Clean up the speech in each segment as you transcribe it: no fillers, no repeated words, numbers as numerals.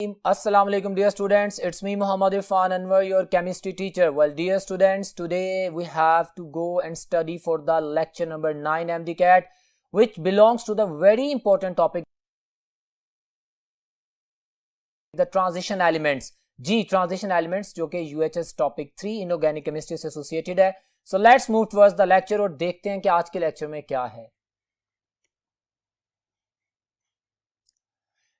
Assalamu alaikum dear students, it's me Muhammad Irfan Anwar, your chemistry teacher. Well dear students, today we have to go and study for the lecture number 9 MDCAT, which belongs to the very important topic, the transition elements. जी transition elements जो कि UHS topic 3 inorganic chemistry से associated है. So let's move towards the lecture और देखते हैं कि आज के लेक्चर में क्या है.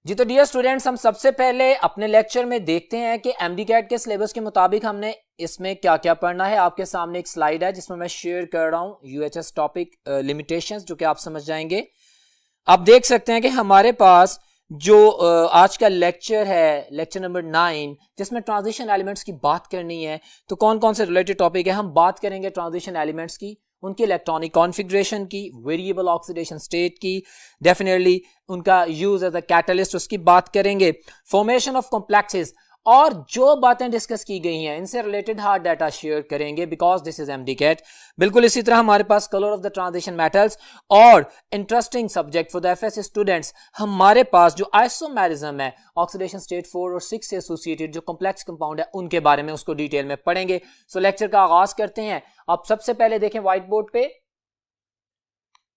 जी तो डियर स्टूडेंट्स, हम सबसे पहले अपने लेक्चर में देखते हैं कि एमडीकैट के सिलेबस के मुताबिक हमने इसमें क्या क्या पढ़ना है. आपके सामने एक स्लाइड है जिसमें मैं शेयर कर रहा हूं यूएचएस टॉपिक लिमिटेशंस, जो कि आप समझ जाएंगे. आप देख सकते हैं कि हमारे पास जो आज का लेक्चर है, लेक्चर नंबर 9, जिसमें ट्रांजिशन एलिमेंट्स की बात करनी है. तो कौन कौन से रिलेटेड टॉपिक है? हम बात करेंगे ट्रांजिशन एलिमेंट्स की, उनकी इलेक्ट्रॉनिक कॉन्फ़िगरेशन की, वेरिएबल ऑक्सीडेशन स्टेट की, डेफिनेटली उनका यूज एज अ कैटलिस्ट उसकी बात करेंगे, फॉर्मेशन ऑफ कॉम्प्लेक्सेस, और जो बातें डिस्कस की गई हैं इनसे रिलेटेड हार्ड डाटा शेयर करेंगे बिकॉज दिस इज एमडीकैट. बिल्कुल इसी तरह हमारे पास colour of the transition metals, और interesting subject for the FSc students, हमारे पास जो आइसोमेरिज्म है ऑक्सीडेशन स्टेट 4 और 6 से एसोसिएटेड जो कॉम्प्लेक्स कंपाउंड है उनके बारे में उसको डिटेल में पढ़ेंगे. सो लेक्चर का आगाज करते हैं. आप सबसे पहले देखें व्हाइट बोर्ड पे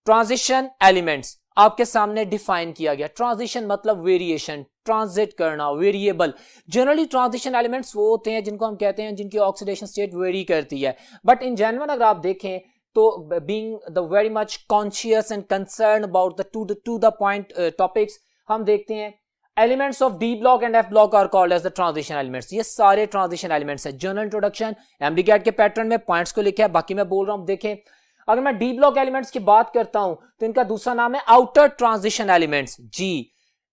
ट्रांजिशन एलिमेंट्स आपके सामने डिफाइन किया गया. ट्रांजिशन मतलब वेरिएशन, ट्रांजिट करना, वेरिएबल. जनरली ट्रांजिशन एलिमेंट्स वो होते हैं जिनको हम कहते हैं जिनकी ऑक्सीडेशन स्टेट वेरी करती है. बट इन जनरल अगर आप देखें तो being the very much conscious and concern about the to the point topics, हम देखते हैं elements of D block and F block are called as the transition elements. ये सारे ट्रांजिशन एलिमेंट्स है. जनरल इंट्रोडक्शन एमडीकैट के pattern में points को लिखा है, बाकी मैं बोल रहा हूं. देखें, अगर मैं डी ब्लॉक एलिमेंट्स की बात करता हूं तो इनका दूसरा नाम है आउटर ट्रांजिशन एलिमेंट्स. जी,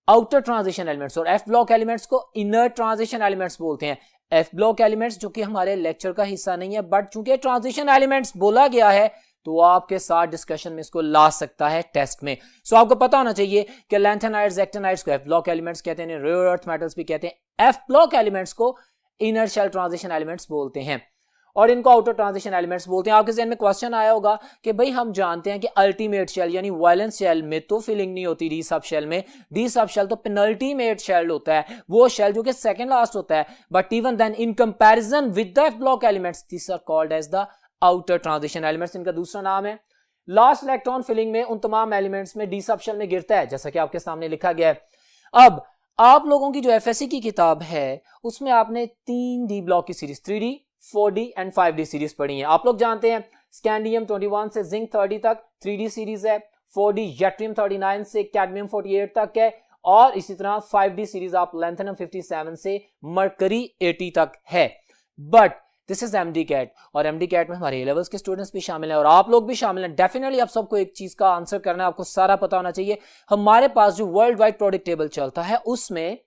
आउटर ट्रांजिशन एलिमेंट्स. और एफ ब्लॉक एलिमेंट्स को इनर ट्रांजिशन एलिमेंट्स बोलते हैं. एफ ब्लॉक एलिमेंट्स जो कि हमारे लेक्चर का हिस्सा नहीं है, बट चूंकि ट्रांजिशन एलिमेंट्स बोला गया है तो आपके साथ डिस्कशन में इसको ला सकता है टेस्ट में. सो आपको पता होना चाहिए कि लैंथेनाइड्स, एक्टिनाइड्स को एफ ब्लॉक एलिमेंट्स कहते हैं, रेयर अर्थ मेटल्स भी कहते हैं. एफ ब्लॉक एलिमेंट्स को इनर शेल ट्रांजिशन एलिमेंट्स बोलते हैं और इनको आउटर ट्रांजिशन एलिमेंट्स बोलते हैं. आपके ज़हन में क्वेश्चन आया होगा कि भाई हम जानते हैं कि अल्टीमेट शेल यानी वैलेंस शेल में तो फिलिंग नहीं होती डी सब शेल में. डी सब शेल तो पेनल्टीमेट शेल होता है, वो शेल जो कि सेकंड लास्ट होता है. But even then in comparison with the F block elements, this are called as the outer transition elements. इनका दूसरा नाम है. लास्ट इलेक्ट्रॉन फिलिंग में उन तमाम एलिमेंट्स में डी सब शेल में गिरता है, जैसा कि आपके सामने लिखा गया है. अब आप लोगों की जो एफएससी की किताब है उसमें आपने 3 डी ब्लॉक की series 3D, 4D and 5D series पढ़ी है. आप लोग जानते हैं स्कैंडियम 21 से जिंक 30 तक 3D सीरीज है, 4D यट्रियम 39 से कैडमियम 48 तक है, और इसी तरह 5D सीरीज आप लैंथेनम 57 से मरकरी 80 तक है. बट दिस इज एमडीकैट, और एमडीकैट में हमारे ए लेवल्स के स्टूडेंट्स भी शामिल हैं और आप लोग भी शामिल हैं. डेफिनेटली आप सबको एक चीज का आंसर करना है, आपको सारा पता होना चाहिए. हमारे पास जो वर्ल्ड वाइड प्रोडक्ट टेबल चलता है उसमें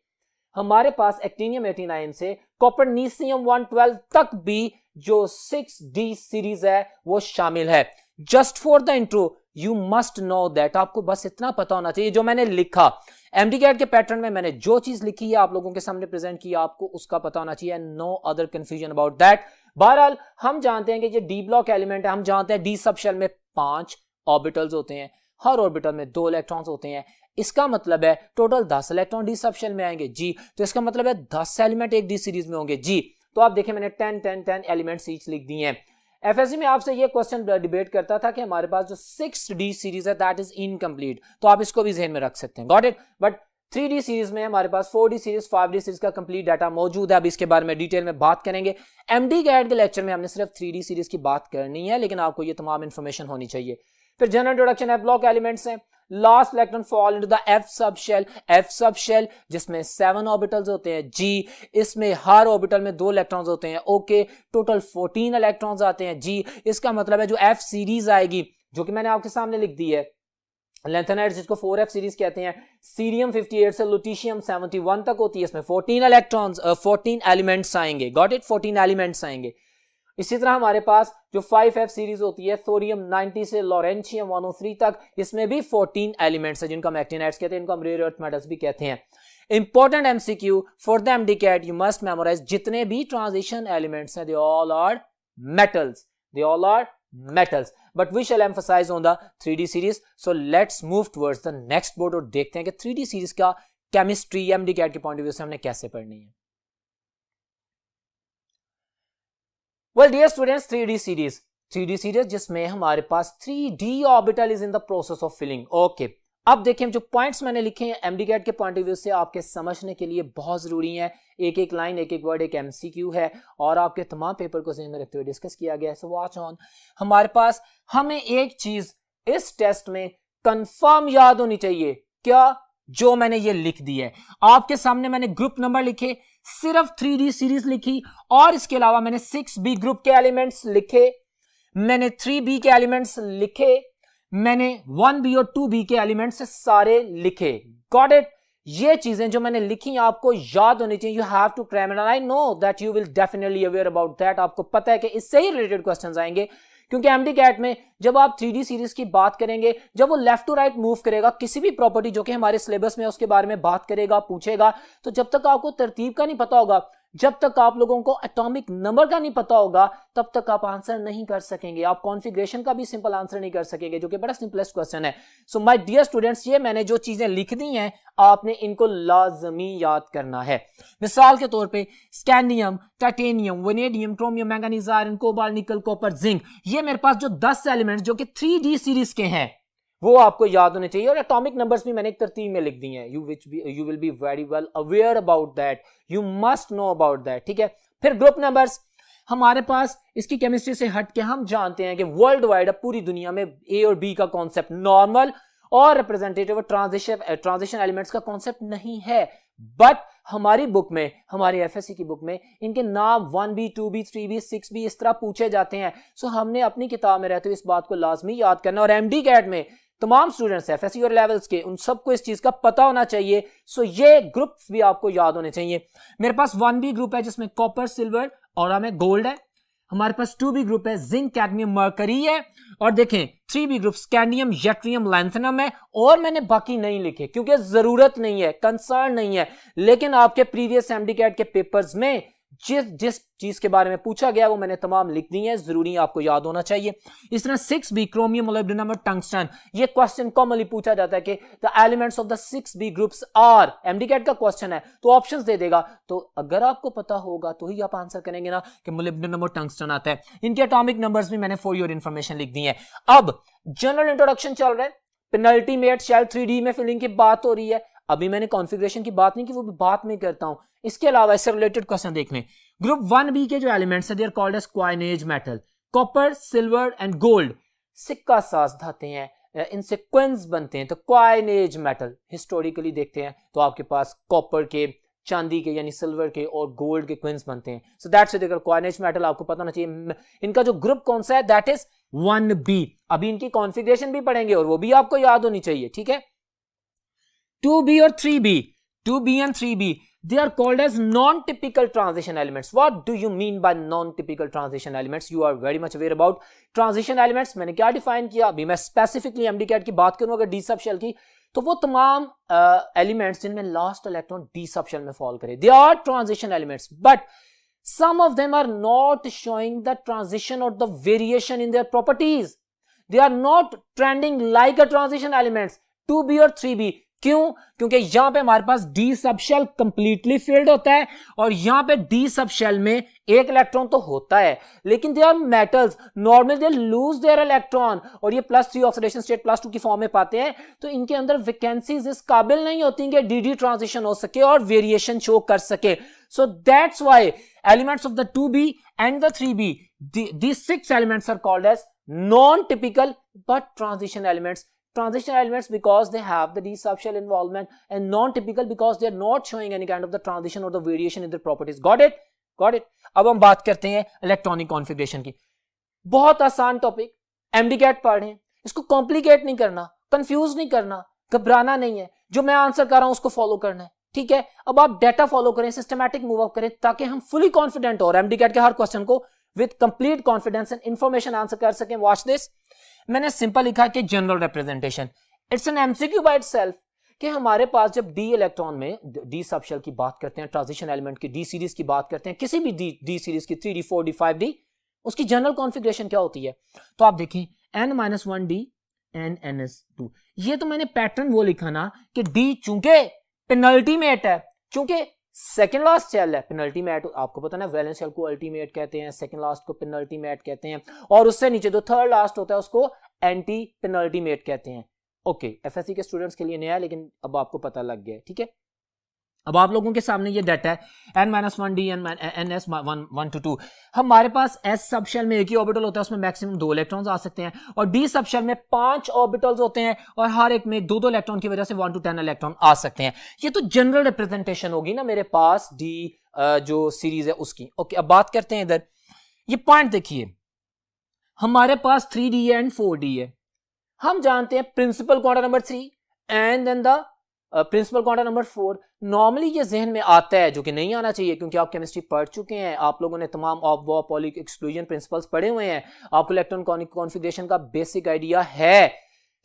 हमारे पास एक्टिनियम 89 से कॉपरनीसियम 112 तक भी जो 6D सीरीज है वो शामिल है. Just for the intro you must know that, आपको बस इतना पता होना चाहिए जो मैंने लिखा एमडीकैट के पैटर्न में, मैंने जो चीज लिखी है आप लोगों के सामने प्रेजेंट की, आपको उसका पता होना चाहिए. No other confusion about that. बहरहाल हम जानते हैं कि जो डी ब्लॉक एलिमेंट है, हम जानते हैं डी सब शेल में 5 ऑर्बिटल्स होते हैं, हर ऑर्बिटल में 2 इलेक्ट्रॉन्स होते हैं. इसका मतलब है total 10 electron D sub shell में आएंगे. जी, तो इसका मतलब है 10 एलिमेंट एक डी सीरीज में होंगे. जी, तो आप देखें मैंने 10 एलिमेंट्स ईच लिख दिए हैं. एफएससी में आपसे ये क्वेश्चन डिबेट करता था कि हमारे पास जो 6D सीरीज है दैट इज इनकम्प्लीट, तो आप इसको भी ज़हन में रख सकते हैं. Got it. But 3D series में हमारे पास 4D सीरीज, 5D सीरीज का कंप्लीट डाटा मौजूद है. अब इसके बारे में डिटेल में बात करेंगे. एमडीकैट के लेक्चर में हमने सिर्फ 3D सीरीज की बात करनी है, लेकिन आपको ये तमाम इंफॉर्मेशन होनी चाहिए. फिर general introduction F block elements हैं. Last electron fall into the F sub shell. F sub shell जिसमें 7 ऑर्बिटल्स होते हैं. जी, इसमें हर ऑर्बिटल में 2 इलेक्ट्रॉन्स होते हैं. ओके, टोटल 14 इलेक्ट्रॉन्स आते हैं. जी, इसका मतलब है जो एफ सीरीज आएगी, जो कि मैंने आपके सामने लिख दी है, लैंथेनाइड्स जिसको 4F सीरीज कहते हैं, सीरियम 58 से लुटीशियम 71 तक होती है. इसमें 14 इलेक्ट्रॉन्स 14 एलिमेंट्स आएंगे. Got it. 14 एलिमेंट्स आएंगे. इसी तरह हमारे पास जो 5F सीरीज होती है, थोरियम 90 से लॉरेंशियम 103 तक, इसमें भी 14 एलिमेंट्स है जिनको हम एक्टिनाइड्स कहते हैं, इनको हम रेयर अर्थ मेटल्स भी कहते हैं. Important MCQ for the MDCAT, you must memorise जितने भी ट्रांजिशन एलिमेंट्स हैं they all are metals. They all are metals, but we shall emphasize on the 3D series. So let's move towards the next board और देखते हैं कि 3D series का chemistry MD cat के point of view से हमने कैसे पढ़नी है। Well dear students, 3D series जिसमें हमारे पास 3D orbital is in the process of filling. Okay, अब देखिए जो पॉइंट्स मैंने लिखे हैं एमडी कैट के पॉइंट ऑफ व्यू से आपके समझने के लिए बहुत जरूरी है। एक एक लाइन, एक एक वर्ड, एक एमसीक्यू है और आपके तमाम पेपर को ध्यान में रखते हुए डिस्कस किया गया है। So watch on. हमारे पास हमें एक चीज इस टेस्ट में कंफर्म याद होनी चाहिए, क्या? जो मैंने ये लिख दी है आपके सामने, मैंने ग्रुप नंबर लिखे, सिर्फ 3D सीरीज लिखी और इसके अलावा मैंने 6B ग्रुप के एलिमेंट्स लिखे, मैंने 3B के एलिमेंट्स लिखे, मैंने 1B और 2B के एलिमेंट्स सारे लिखे। Got it? ये चीजें जो मैंने लिखी आपको याद होनी चाहिए। You have to cram it and I know that you will definitely aware about that. आपको पता है कि इससे ही रिलेटेड क्वेश्चंस आएंगे, क्योंकि एमडी कैट में जब आप 3D सीरीज की बात करेंगे, जब वो लेफ्ट टू राइट मूव करेगा, किसी भी प्रॉपर्टी जो कि हमारे सिलेबस में उसके बारे में बात करेगा, पूछेगा, तो जब तक आपको तरतीब का नहीं पता होगा, जब तक आप लोगों को एटॉमिक नंबर का नहीं पता होगा, तब तक आप आंसर नहीं कर सकेंगे। आप कॉन्फ़िगरेशन का भी सिंपल आंसर नहीं कर सकेंगे, जो कि बड़ा सिंपलेस्ट क्वेश्चन है। सो माय डियर स्टूडेंट्स, ये मैंने जो चीजें लिख दी हैं आपने इनको लाजमी याद करना है। मिसाल के तौर पे scandium, titanium, vanadium, chromium, manganese, iron, cobalt, निकल, कॉपर, जिंक, ये मेरे पास जो 10 एलिमेंट्स जो कि 3D सीरीज के हैं वो आपको याद होने चाहिए। और एटॉमिक नंबर्स भी मैंने एक तरतीब में लिख दी हैं। You will be very well aware about that, you must know about that, ठीक है। फिर ग्रुप नंबर्स, हमारे पास इसकी केमिस्ट्री से हट के हम जानते हैं कि वर्ल्ड वाइड पूरी दुनिया में ए और बी का कॉन्सेप्ट, नॉर्मल और रिप्रेजेंटेटिव ट्रांजिशन एलिमेंट्स का कॉन्सेप्ट नहीं है, बट हमारी बुक में, हमारी एफएससी की बुक में इनके नाम 1B, 2B, 3B, 6B इस तरह पूछे जाते हैं। सो हमने अपनी किताब में रहते हुए इस बात को लाजमी याद करना। और एमडी कैट में तमाम स्टूडेंट्स एफएससी और लेवल्स के, उन सबको इस चीज का पता होना चाहिए। सो ये ग्रुप्स भी आपको याद होने चाहिए। मेरे पास 1B ग्रुप है जिसमें कॉपर, सिल्वर और हमें गोल्ड है। हमारे पास 2B ग्रुप है, जिंक, कैडमियम, मरकरी है। और देखें 3B group scandium, yttrium, lanthanum है। और मैंने बाकी नहीं लिखे क्योंकि जरूरत नहीं है, कंसर्न नहीं है, लेकिन आपके प्रीवियस एमडी कैट के पेपर्स में जिस चीज के बारे में पूछा गया वो मैंने तमाम लिख दी है, जरूरी आपको याद होना चाहिए। इस तरह 6B क्रोमियम, मोलिब्डेनम और टंगस्टन, ये क्वेश्चन कॉमनली पूछा जाता है कि the elements of the 6B groups are, MDCAT का क्वेश्चन है तो ऑप्शंस दे देगा, तो अगर आपको पता होगा तो ही आप आंसर करेंगे ना कि मोलिब्डेनम और टंगस्टन आता है। इनके एटॉमिक नंबर्स भी मैंने फॉर योर इंफॉर्मेशन लिख दी है। अब जनरल इंट्रोडक्शन चल रहा है, पेनल्टीमेट शेल 3D में फिलिंग की बात हो रही है। अभी मैंने कॉन्फ़िगरेशन की बात नहीं की, वो भी बात में करता हूं। इसके अलावा इससे रिलेटेड क्वेश्चन देख लें। ग्रुप 1B के जो एलिमेंट्स हैं, they are called as coinage metal. Copper, silver and gold सिक्का साज धाते हैं, इनसे क्विंस बनते हैं, तो क्वाइनेज मेटल हिस्टोरिकली देखते हैं तो आपके पास कॉपर के, चांदी के यानी सिल्वर के और गोल्ड के क्विंस बनते हैं। So that's it. Coinage metal आपको पता होना चाहिए। इनका जो ग्रुप कौन सा है, दैट इज 1B। अभी इनकी कॉन्फ़िगरेशन भी पढ़ेंगे और वो भी आपको याद होनी चाहिए, ठीक है। 2B और 3B, 2B and 3B, they are called as non-typical transition elements. What do you mean by non-typical transition elements? You are very much aware about transition elements. मैंने क्या डिफाइन किया? अभी मैं स्पेसिफिकली एमडी कैट की बात करूं अगर D sub shell की, तो वो तमाम एलिमेंट्स जिनमें last electron D sub shell में फॉल करे, they are transition elements, but some of them are not showing the transition or the variation in their properties. They are not trending like a transition elements, 2B और 3B। क्यों? क्योंकि यहां पे हमारे पास D sub shell completely filled होता है और यहां पे डी सब शेल में एक इलेक्ट्रॉन तो होता है, लेकिन they are metals, normally they lose their electron और ये +3 ऑक्सीडेशन स्टेट +2 की फॉर्म में पाते हैं, तो इनके अंदर वैकेंसीज इस काबिल नहीं होती कि डी ट्रांजिशन हो सके और वेरिएशन शो कर सके। सो that's why elements of the 2B and the 3B, these 6 elements are called as non-typical but transition elements. Transition elements because they have the d subshell involvement, and non-typical because they are not showing any kind of the transition or the variation in their properties. Got it? Got it? अब हम बात करते हैं electronic configuration की। बहुत आसान topic, MD cat पढ़ रहे हैं, इसको कॉम्प्लिकेट नहीं करना, कंफ्यूज नहीं करना, घबराना नहीं है, जो मैं आंसर कर रहा हूं उसको फॉलो करना है, ठीक है। अब आप डेटा फॉलो करें, सिस्टमैटिक मूव अप करें, ताकि हम फुली कॉन्फिडेंट हो और एमडी कैट के हर क्वेश्चन को with complete confidence and information answer कर सकें। Watch this. मैंने सिंपल लिखा कि general representation, it's an MCQ by itself, कि हमारे पास जब डी इलेक्ट्रॉन में डी सबशेल की बात करते हैं, ट्रांजिशन एलिमेंट की डी सीरीज की बात करते हैं, किसी भी डी सीरीज की 3D 4D 5D, उसकी जनरल कॉन्फ़िगरेशन क्या होती है? तो आप देखें N-1D and NS2, ये तो मैंने पैटर्न वो लिखा ना कि डी चूंकि पेनल्टीमेट है, क्योंकि सेकेंड लास्ट शेल है। पेनल्टीमेट आपको पता ना, वैलेंस शेल को अल्टीमेट कहते हैं, सेकेंड लास्ट को पेनल्टीमेट कहते हैं, और उससे नीचे जो थर्ड लास्ट होता है उसको एंटी पेनल्टीमेट कहते हैं। ओके, एफएससी के स्टूडेंट्स के लिए नया है, लेकिन अब आपको पता लग गया है, ठीक है। अब आप लोगों के सामने ये डाटा है n-1d n-s1 2। हमारे पास s सब शेल में एक ही ऑर्बिटल होता है, उसमें मैक्सिमम 2 इलेक्ट्रॉन्स आ सकते हैं, और d सब शेल में 5 ऑर्बिटल्स होते हैं, और हर एक में 2-2 इलेक्ट्रॉन की वजह से 1 to 10 इलेक्ट्रॉन आ सकते हैं। ये तो जनरल रिप्रेजेंटेशन होगी ना मेरे पास d जो सीरीज है उसकी। ओके, अब बात करते हैं इधर, ये पॉइंट देखिए, हमारे पास 3d एंड 4d है। हम जानते हैं principal quantum number 3 and then the principal quantum number 4। Normally ये जहन में आता है, जो कि नहीं आना चाहिए, क्योंकि आप केमिस्ट्री पढ़ चुके हैं, आप लोगों ने तमाम of war folic exclusion principles पढ़े हुए हैं, आपको इलेक्ट्रॉन कॉन्फ़िगरेशन का बेसिक आइडिया है,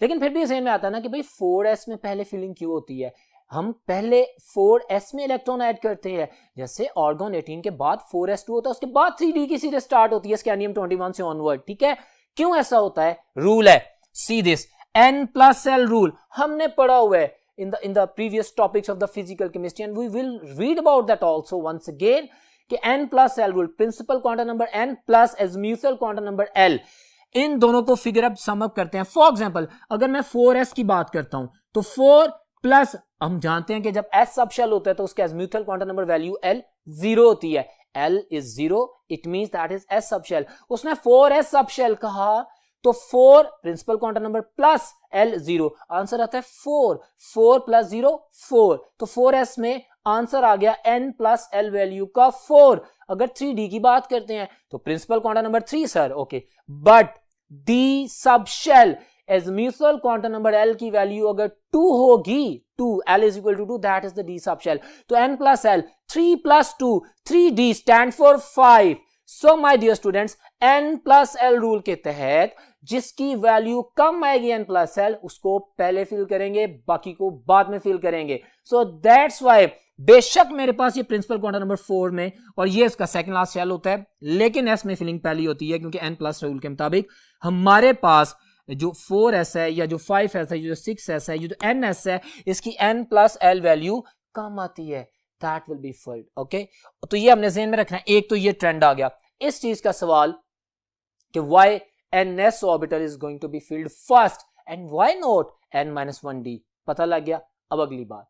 लेकिन फिर भी जहन में आता है ना कि भाई 4s में पहले फिलिंग क्यों होती है। हम पहले 4s में इलेक्ट्रॉन ऐड करते हैं, जैसे ऑर्गन 18 के बाद 4s2 होता है, उसके बाद 3d की सीरीज स्टार्ट होती है स्कैंडियम 21 से ऑनवर्ड, ठीक है। क्यों ऐसा होता है? रूल है, सी दिस n+l रूल, हमने पढ़ा हुआ है in the previous topics of the physical chemistry, and we will read about that also once again, कि n+l rule, principal quantum number n plus azimuthal quantum number l, इन दोनों को figure up sum up करते हैं। For example अगर मैं 4s की बात करता हूं तो 4 प्लस, हम जानते हैं कि जब s सब शेल होता है तो उसके azimuthal quantum number value l 0 होती है, l is 0, it means that is s sub shell. उसने 4s सब शेल कहा तो 4 principal quantum number plus l 0, answer आता है 4, 4 प्लस 0 4, तो 4s में आंसर आ गया n+l वैल्यू का 4। अगर 3d की बात करते हैं तो principal quantum number 3 sir, okay, but d sub shell azimuthal quantum number l की वैल्यू अगर 2 होगी, 2, l is equal to 2, that is the d sub shell, तो n+l 3 plus 2, 3d stand for 5। So my dear students, n+l rule के तहत जिसकी value कम आएगी n+l, उसको पहले फिल करेंगे, बाकी को बाद में फिल करेंगे। सो दैट्स व्हाई बेशक मेरे पास ये प्रिंसिपल क्वांटम नंबर 4 में और ये इसका सेकंड लास्ट शेल होता है, लेकिन s में फिलिंग पहली होती है, क्योंकि n+ रूल के मुताबिक हमारे पास जो 4s है या जो 5s है, जो 6s है, जो ns है, इसकी n+l वैल्यू कम आती है, that will be full. Okay, तो ये हमने ज़हन में रखना है। एक तो ये ट्रेंड आ गया। इस चीज का सवाल कि why ns orbital is going to be filled first and why not n-1d, पता लग गया। अब अगली बात,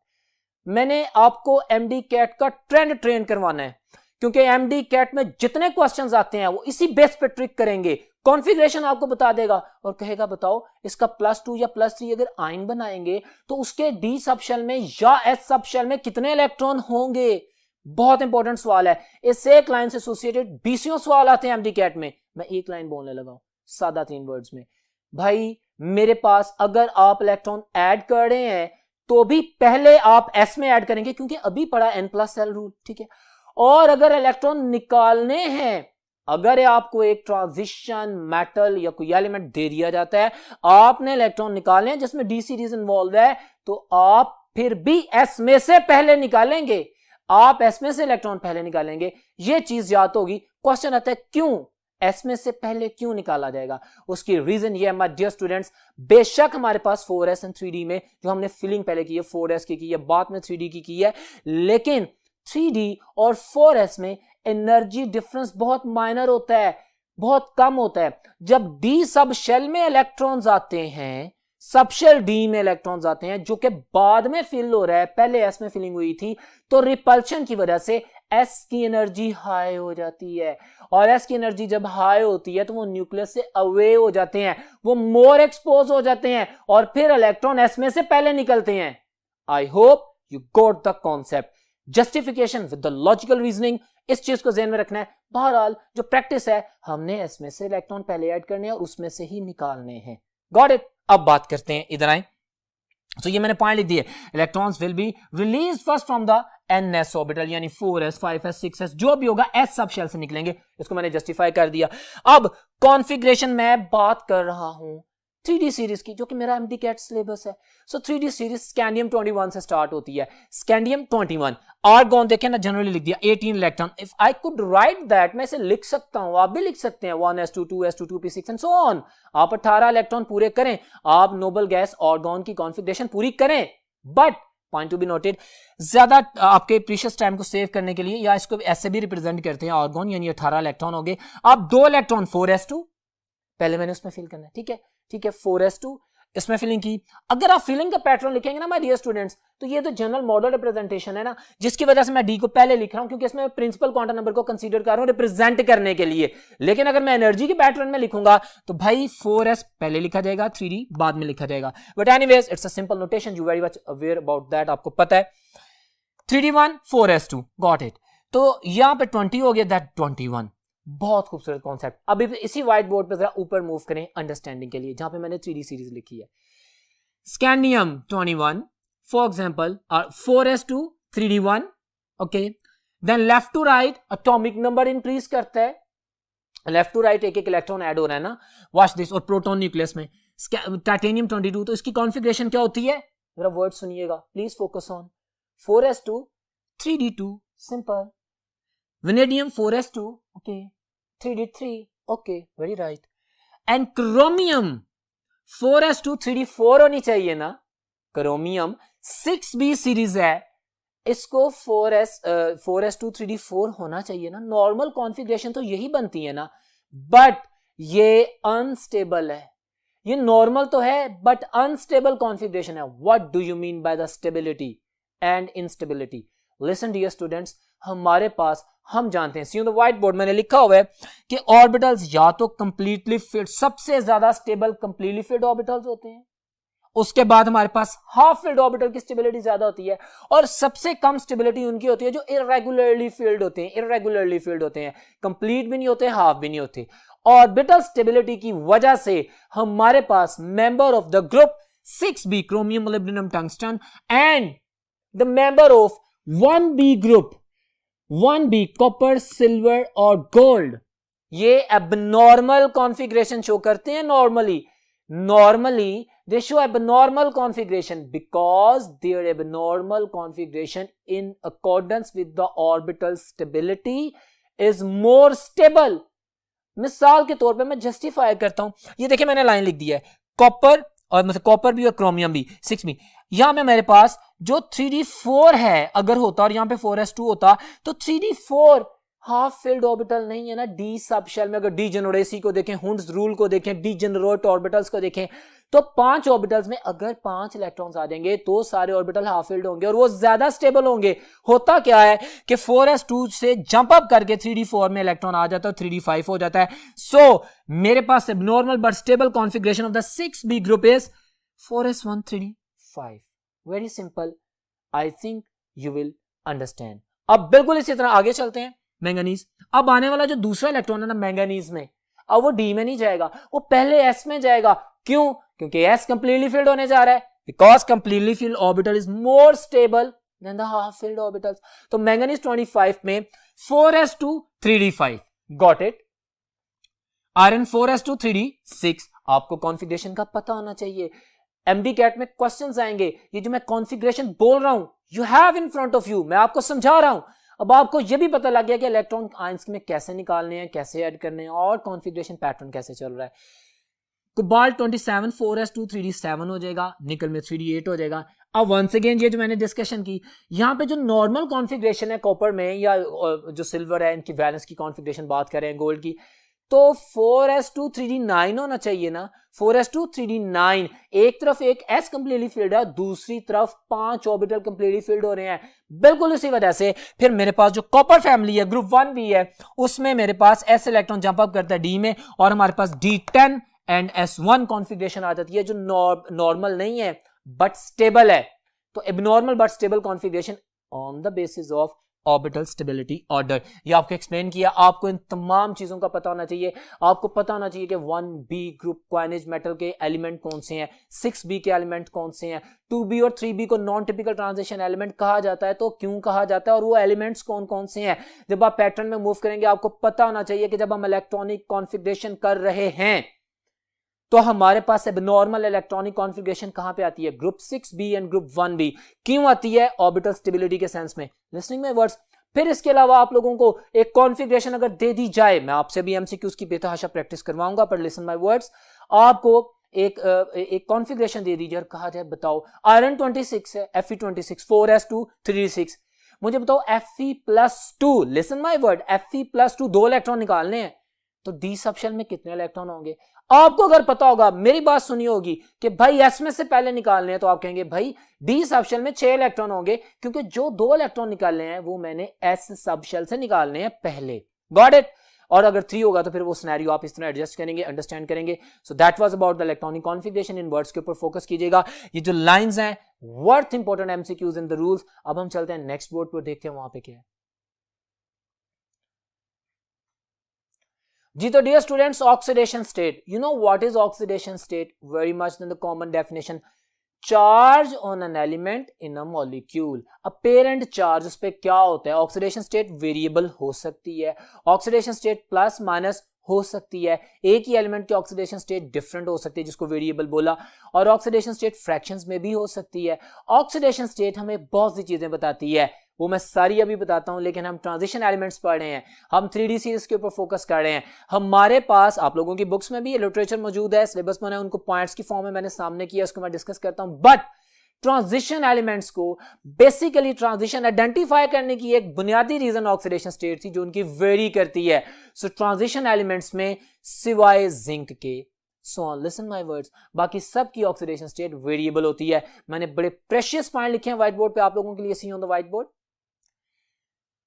मैंने आपको MD कैट का ट्रेंड ट्रेन करवाना है, क्योंकि MD कैट में जितने क्वेश्चंस आते हैं वो इसी बेस पे ट्रिक करेंगे। कॉन्फ़िगरेशन आपको बता देगा और कहेगा बताओ इसका +2 या +3 अगर आयन बनाएंगे तो उसके D सब शेल में या S सब शेल में कितने इलेक्ट्रॉन होंगे। बहुत इंपॉर्टेंट सवाल है। इससे एक लाइन से एसोसिएटेड 20 सवाल आते हैं एमडी कैट में। मैं एक लाइन बोलने लगा हूं सादा 3 वर्ड्स में। भाई मेरे पास अगर आप इलेक्ट्रॉन ऐड कर रहे हैं तो भी पहले आप एस में ऐड करेंगे, क्योंकि अभी पढ़ा n+l रूल, ठीक है। और अगर इलेक्ट्रॉन निकालने हैं, अगर आपको एक ट्रांजिशन मेटल या कोई एलिमेंट दे दिया जाता है, आपने इलेक्ट्रॉन निकालने हैं जिसमें डी सीरीज इन्वॉल्व है, तो आप फिर भी एस में से पहले निकालेंगे, आप एस में से इलेक्ट्रॉन पहले निकालेंगे। यह चीज याद होगी। क्वेश्चन आता है क्यों एस में से पहले क्यों निकाला जाएगा? उसकी रीजन ये है माय डियर स्टूडेंट्स, बेशक हमारे पास 4s एंड 3d में जो हमने फिलिंग पहले की है 4s की है, बाद में 3d की है, लेकिन 3d और 4s में एनर्जी डिफरेंस बहुत माइनर होता है, बहुत कम होता है। जब डी सब शेल में इलेक्ट्रॉन्स आते हैं, सब शेल डी में इलेक्ट्रॉन्स आते हैं जो कि बाद में फिल हो रहा है, पहले एस में फिलिंग हुई थी, तो रिपल्शन की वजह से एस की एनर्जी हाई हो जाती है, और एस की एनर्जी जब हाई होती है तो वो न्यूक्लियस से अवे हो जाते हैं, वो मोर एक्सपोज हो जाते हैं, और फिर इलेक्ट्रॉन एस में से पहले निकलते हैं। आई hope you got the concept. Justification with the logical reasoning, इस चीज को ध्यान में रखना है। बहरहाल जो प्रैक्टिस है, हमने एस में से इलेक्ट्रॉन पहले ऐड करने हैं और उसमें से ही निकालने हैं। Got it? अब बात करते हैं, इधर आए। तो ये मैंने पॉइंट लिख दिए, electrons will be release first from the ns orbital, यानी 4s 5s 6s जो भी होगा s सब शेल से निकलेंगे। इसको मैंने जस्टिफाई कर दिया। अब कॉन्फ़िगरेशन मैं बात कर रहा हूं 3d सीरीज की, जो कि मेरा एमडी कैट सिलेबस है। सो 3d सीरीज स्कैंडियम 21 से स्टार्ट होती है। स्कैंडियम 21, आर्गॉन देखें ना, जनरली लिख दिया 18 electron. If I could write that, मैं इसे लिख सकता हूं, आप भी लिख सकते हैं 1s2 2s2 2p6 and so on. आप 18 इलेक्ट्रॉन पूरे करें, आप नोबल गैस आर्गॉन की कॉन्फ़िगरेशन पूरी करें, but point to be noted. ज्यादा आपके प्रीशियस टाइम को सेव करने के लिए या इसको ऐसे भी रिप्रेजेंट करते हैं आर्गन, यानी 18 इलेक्ट्रॉन हो गए। अब 2 इलेक्ट्रॉन 4s2 पहले मैंने उसमें फिल करना है, ठीक है, ठीक है, 4s2 इसमें फिलिंग की। अगर आप फिलिंग का पैटर्न लिखेंगे ना माय डियर स्टूडेंट्स, तो ये तो जनरल मॉडल रिप्रेजेंटेशन है ना, जिसकी वजह से मैं डी को पहले लिख रहा हूं क्योंकि इसमें प्रिंसिपल क्वांटम नंबर को कंसीडर कर रहा हूं रिप्रेजेंट करने के लिए। लेकिन अगर मैं एनर्जी के पैटर्न में लिखूंगा तो भाई 4s पहले लिखा जाएगा, 3d बाद में लिखा जाएगा। But anyways it's a simple notation, you very much aware about that, आपको पता है। 3d1 4s2 got it. तो यहां पे 20 हो गया, दैट 21। बहुत खूबसूरत कॉन्सेप्ट। अभी इसी व्हाइट बोर्ड पे जरा ऊपर मूव करें अंडरस्टैंडिंग के लिए, जहां पे मैंने 3d सीरीज लिखी है। Scandium 21, for example, are 4s2 3d1, okay. Then left to right atomic number increase करता है, लेफ्ट टू राइट एक एक इलेक्ट्रॉन ऐड हो रहा है ना, वॉच दिस। और प्रोटॉन न्यूक्लियस में टाइटेनियम 22, तो इसकी कॉन्फ़िगरेशन क्या होती है, जरा वर्ड सुनिएगा please, focus on 4s2 3d2 simple, vanadium 4s2 okay 3d3 okay very right, and chromium 4s2 3d4 होनी चाहिए ना, क्रोमियम 6b सीरीज है, इसको 4s2 3d4 होना चाहिए ना, नॉर्मल कॉन्फ़िगरेशन तो यही बनती है ना, बट ये अनस्टेबल है। ये नॉर्मल तो है बट अनस्टेबल कॉन्फ़िगरेशन है। What do you mean by the stability and instability? Listen dear students, हमारे पास, हम जानते हैं, see on the white board मैंने लिखा हुआ है कि ऑर्बिटल्स या तो कंप्लीटली फिट, सबसे ज्यादा स्टेबल कंप्लीटली फिट ऑर्बिटल्स होते हैं, उसके बाद हमारे पास हाफ फिल्ड ऑर्बिटल की स्टेबिलिटी ज्यादा होती है, और सबसे कम स्टेबिलिटी उनकी होती है जो इरेगुलरली फील्ड होते हैं, इरेगुलरली फील्ड होते हैं, कंप्लीट भी नहीं होते, हाफ भी नहीं होते। ऑर्बिटल स्टेबिलिटी की वजह से हमारे पास member of the group 6b chromium molybdenum tungsten and the member of 1b group 1b copper silver और गोल्ड, ये एबनॉर्मल कॉन्फ़िगरेशन शो करते हैं। Normally they show abnormal configuration because their abnormal configuration in accordance with the orbital stability is more stable। मिसाल के तौर पे मैं justify करता हूं, ये देखिए मैंने लाइन लिख दी है, कॉपर और मतलब कॉपर भी और क्रोमियम भी 6b, यहां में मेरे पास जो 3d4 है अगर होता और यहां पे 4s2 होता तो 3d4 हाफ फिल्ड ऑर्बिटल नहीं है ना, डी सब शेल में। अगर डीजेनरेसी को देखें, हुंड्स रूल को देखें, डीजेनरेट ऑर्बिटल्स को देखें, तो 5 ऑर्बिटल्स में अगर 5 इलेक्ट्रॉन्स आ जाएंगे तो सारे ऑर्बिटल हाफ फिल्ड होंगे और वो ज्यादा स्टेबल होंगे। होता क्या है कि 4s2 से जंप अप करके 3d4 में इलेक्ट्रॉन आ जाता है, 3d5 हो जाता है। सो मेरे पास abnormal but stable configuration of the 6b group is 4s1 3d5। Very simple, I think you will understand. अब बिल्कुल इसी तरह आगे चलते हैं। मैंगनीज, अब आने वाला जो दूसरा इलेक्ट्रॉन है ना मैंगनीज में, अब वो डी में नहीं जाएगा, वो पहले एस में जाएगा। क्यों? क्योंकि एस कंप्लीटली फील्ड होने जा रहा है, because completely filled orbital is more stable then the half field orbitals. तो मैंगनीज 25 में 4s2 3d5 got it. Iron 4s2 3d6। आपको कॉन्फ़िगरेशन का पता होना चाहिए, एमडी कैट में क्वेश्चंस आएंगे, ये जो मैं कॉन्फ़िगरेशन बोल रहा हूं you have in front of you, मैं आपको समझा रहा हूं। अब आपको यह भी पता लग गया कि इलेक्ट्रॉन आयंस में कैसे निकालने हैं, कैसे ऐड करने हैं और कॉन्फ़िगरेशन पैटर्न कैसे चल रहा है। कोबाल्ट 27 4s2 3d7 हो जाएगा, निकल में 3d8 हो जाएगा। अब वंस अगेन ये जो मैंने डिस्कशन की, यहां पे जो नॉर्मल कॉन्फ़िगरेशन है कॉपर में या जो सिल्वर है, इनकी वैलेंस की कॉन्फ़िगरेशन बात करें गोल्ड की, तो 4s2 3d9 होना चाहिए ना। 4s2 3d9, एक तरफ एक s कंप्लीटली फील्ड है, दूसरी तरफ 5 ऑर्बिटल कंप्लीटली फील्ड हो रहे हैं। बिल्कुल इसी वजह से फिर मेरे पास जो कॉपर फैमिली है ग्रुप 1b है, उसमें मेरे पास s इलेक्ट्रॉन जंप अप करता है d में, और हमारे पास d10 एंड s1 कॉन्फ़िगरेशन आ जाती है जो नॉर्मल नहीं है बट स्टेबल है। तो abnormal but stable configuration on the basis of orbital stability order. ये आपको एक्सप्लेन किया। आपको इन तमाम चीजों का पता होना चाहिए। आपको पता होना चाहिए कि 1b ग्रुप क्वाइनेज मेटल के एलिमेंट कौन से हैं, 6b के एलिमेंट कौन से हैं, 2b और 3b को नॉन टिपिकल ट्रांजिशन एलिमेंट कहा जाता है, तो क्यों कहा जाता है और वो एलिमेंट्स कौन कौन से हैं। जब आप पैटर्न में मूव करेंगे आपको पता होना चाहिए कि जब हम इलेक्ट्रॉनिक कॉन्फ़िगरेशन कर रहे हैं तो हमारे पास एबनॉर्मल इलेक्ट्रॉनिक कॉन्फ़िगरेशन कहां पे आती है, group 6b and group 1b। क्यों आती है? ऑर्बिटल स्टेबिलिटी के सेंस में। लिसनिंग में वर्ड्स। फिर इसके अलावा आप लोगों को एक कॉन्फ़िगरेशन अगर दे दी जाए, मैं आपसे भी एमसीक्यूज की बेतहाशा प्रैक्टिस करवाऊंगा, पर लिसन माय वर्ड्स, आपको एक कॉन्फ़िगरेशन दे दीजिए और कहा जाए बताओ आयरन 26 है, Fe26, 4s2 3d6, मुझे बताओ Fe+2, listen my word, Fe+2 2 electron निकालने हैं, तो डी सब शेल में कितने इलेक्ट्रॉन होंगे? आपको अगर पता होगा, मेरी बात सुनी होगी कि भाई एस में से पहले निकालने हैं, तो आप कहेंगे भाई डी सब शेल में 6 इलेक्ट्रॉन होंगे, क्योंकि जो 2 इलेक्ट्रॉन निकालने हैं वो मैंने एस सब शेल से निकालने हैं पहले। Got it? और अगर 3 होगा तो फिर वो सिनेरियो आप इस तरह एडजस्ट करेंगे, अंडरस्टैंड करेंगे। So that was about the electronic configuration. In words के ऊपर फोकस कीजिएगा। ये जो लाइंस हैं worth important MCQs in the rules. अब हम चलते हैं नेक्स्ट बोर्ड पर, देखते हैं वहां पे क्या है। जी तो dear students, oxidation state, you know what is oxidation state? Very much in the common definition, charge on an element in a molecule, apparent charge, उस पर क्या होता है? ऑक्सीडेशन स्टेट वेरिएबल हो सकती है, ऑक्सीडेशन स्टेट प्लस माइनस हो सकती है, एक ही एलिमेंट की ऑक्सीडेशन स्टेट डिफरेंट हो सकती है जिसको वेरिएबल बोला, और ऑक्सीडेशन स्टेट फ्रैक्शंस में भी हो सकती है। ऑक्सीडेशन स्टेट हमें बहुत सी चीजें बताती है, वो मैं सारी अभी बताता हूं, लेकिन हम ट्रांजिशन एलिमेंट्स पढ़ रहे हैं, हम 3D सीरीज के ऊपर फोकस कर रहे हैं। हमारे पास आप लोगों की बुक्स में भी लिटरेचर मौजूद है, सिलेबस में उनको पॉइंट्स की फॉर्म में मैंने सामने किया, उसको मैं डिस्कस करता हूं। बट ट्रांजिशन एलिमेंट्स को बेसिकली ट्रांजिशन आइडेंटिफाई करने की एक बुनियादी रीजन ऑक्सीडेशन स्टेट थी जो उनकी वेरी करती है। सो ट्रांजिशन एलिमेंट्स में सिवाय जिंक के, सो लिसन माय वर्ड्स, बाकी सब की ऑक्सीडेशन स्टेट वेरिएबल होती है। मैंने बड़े प्रेशियस पॉइंट लिखे हैं व्हाइट बोर्ड पे आप लोगों के लिए, see on the white board.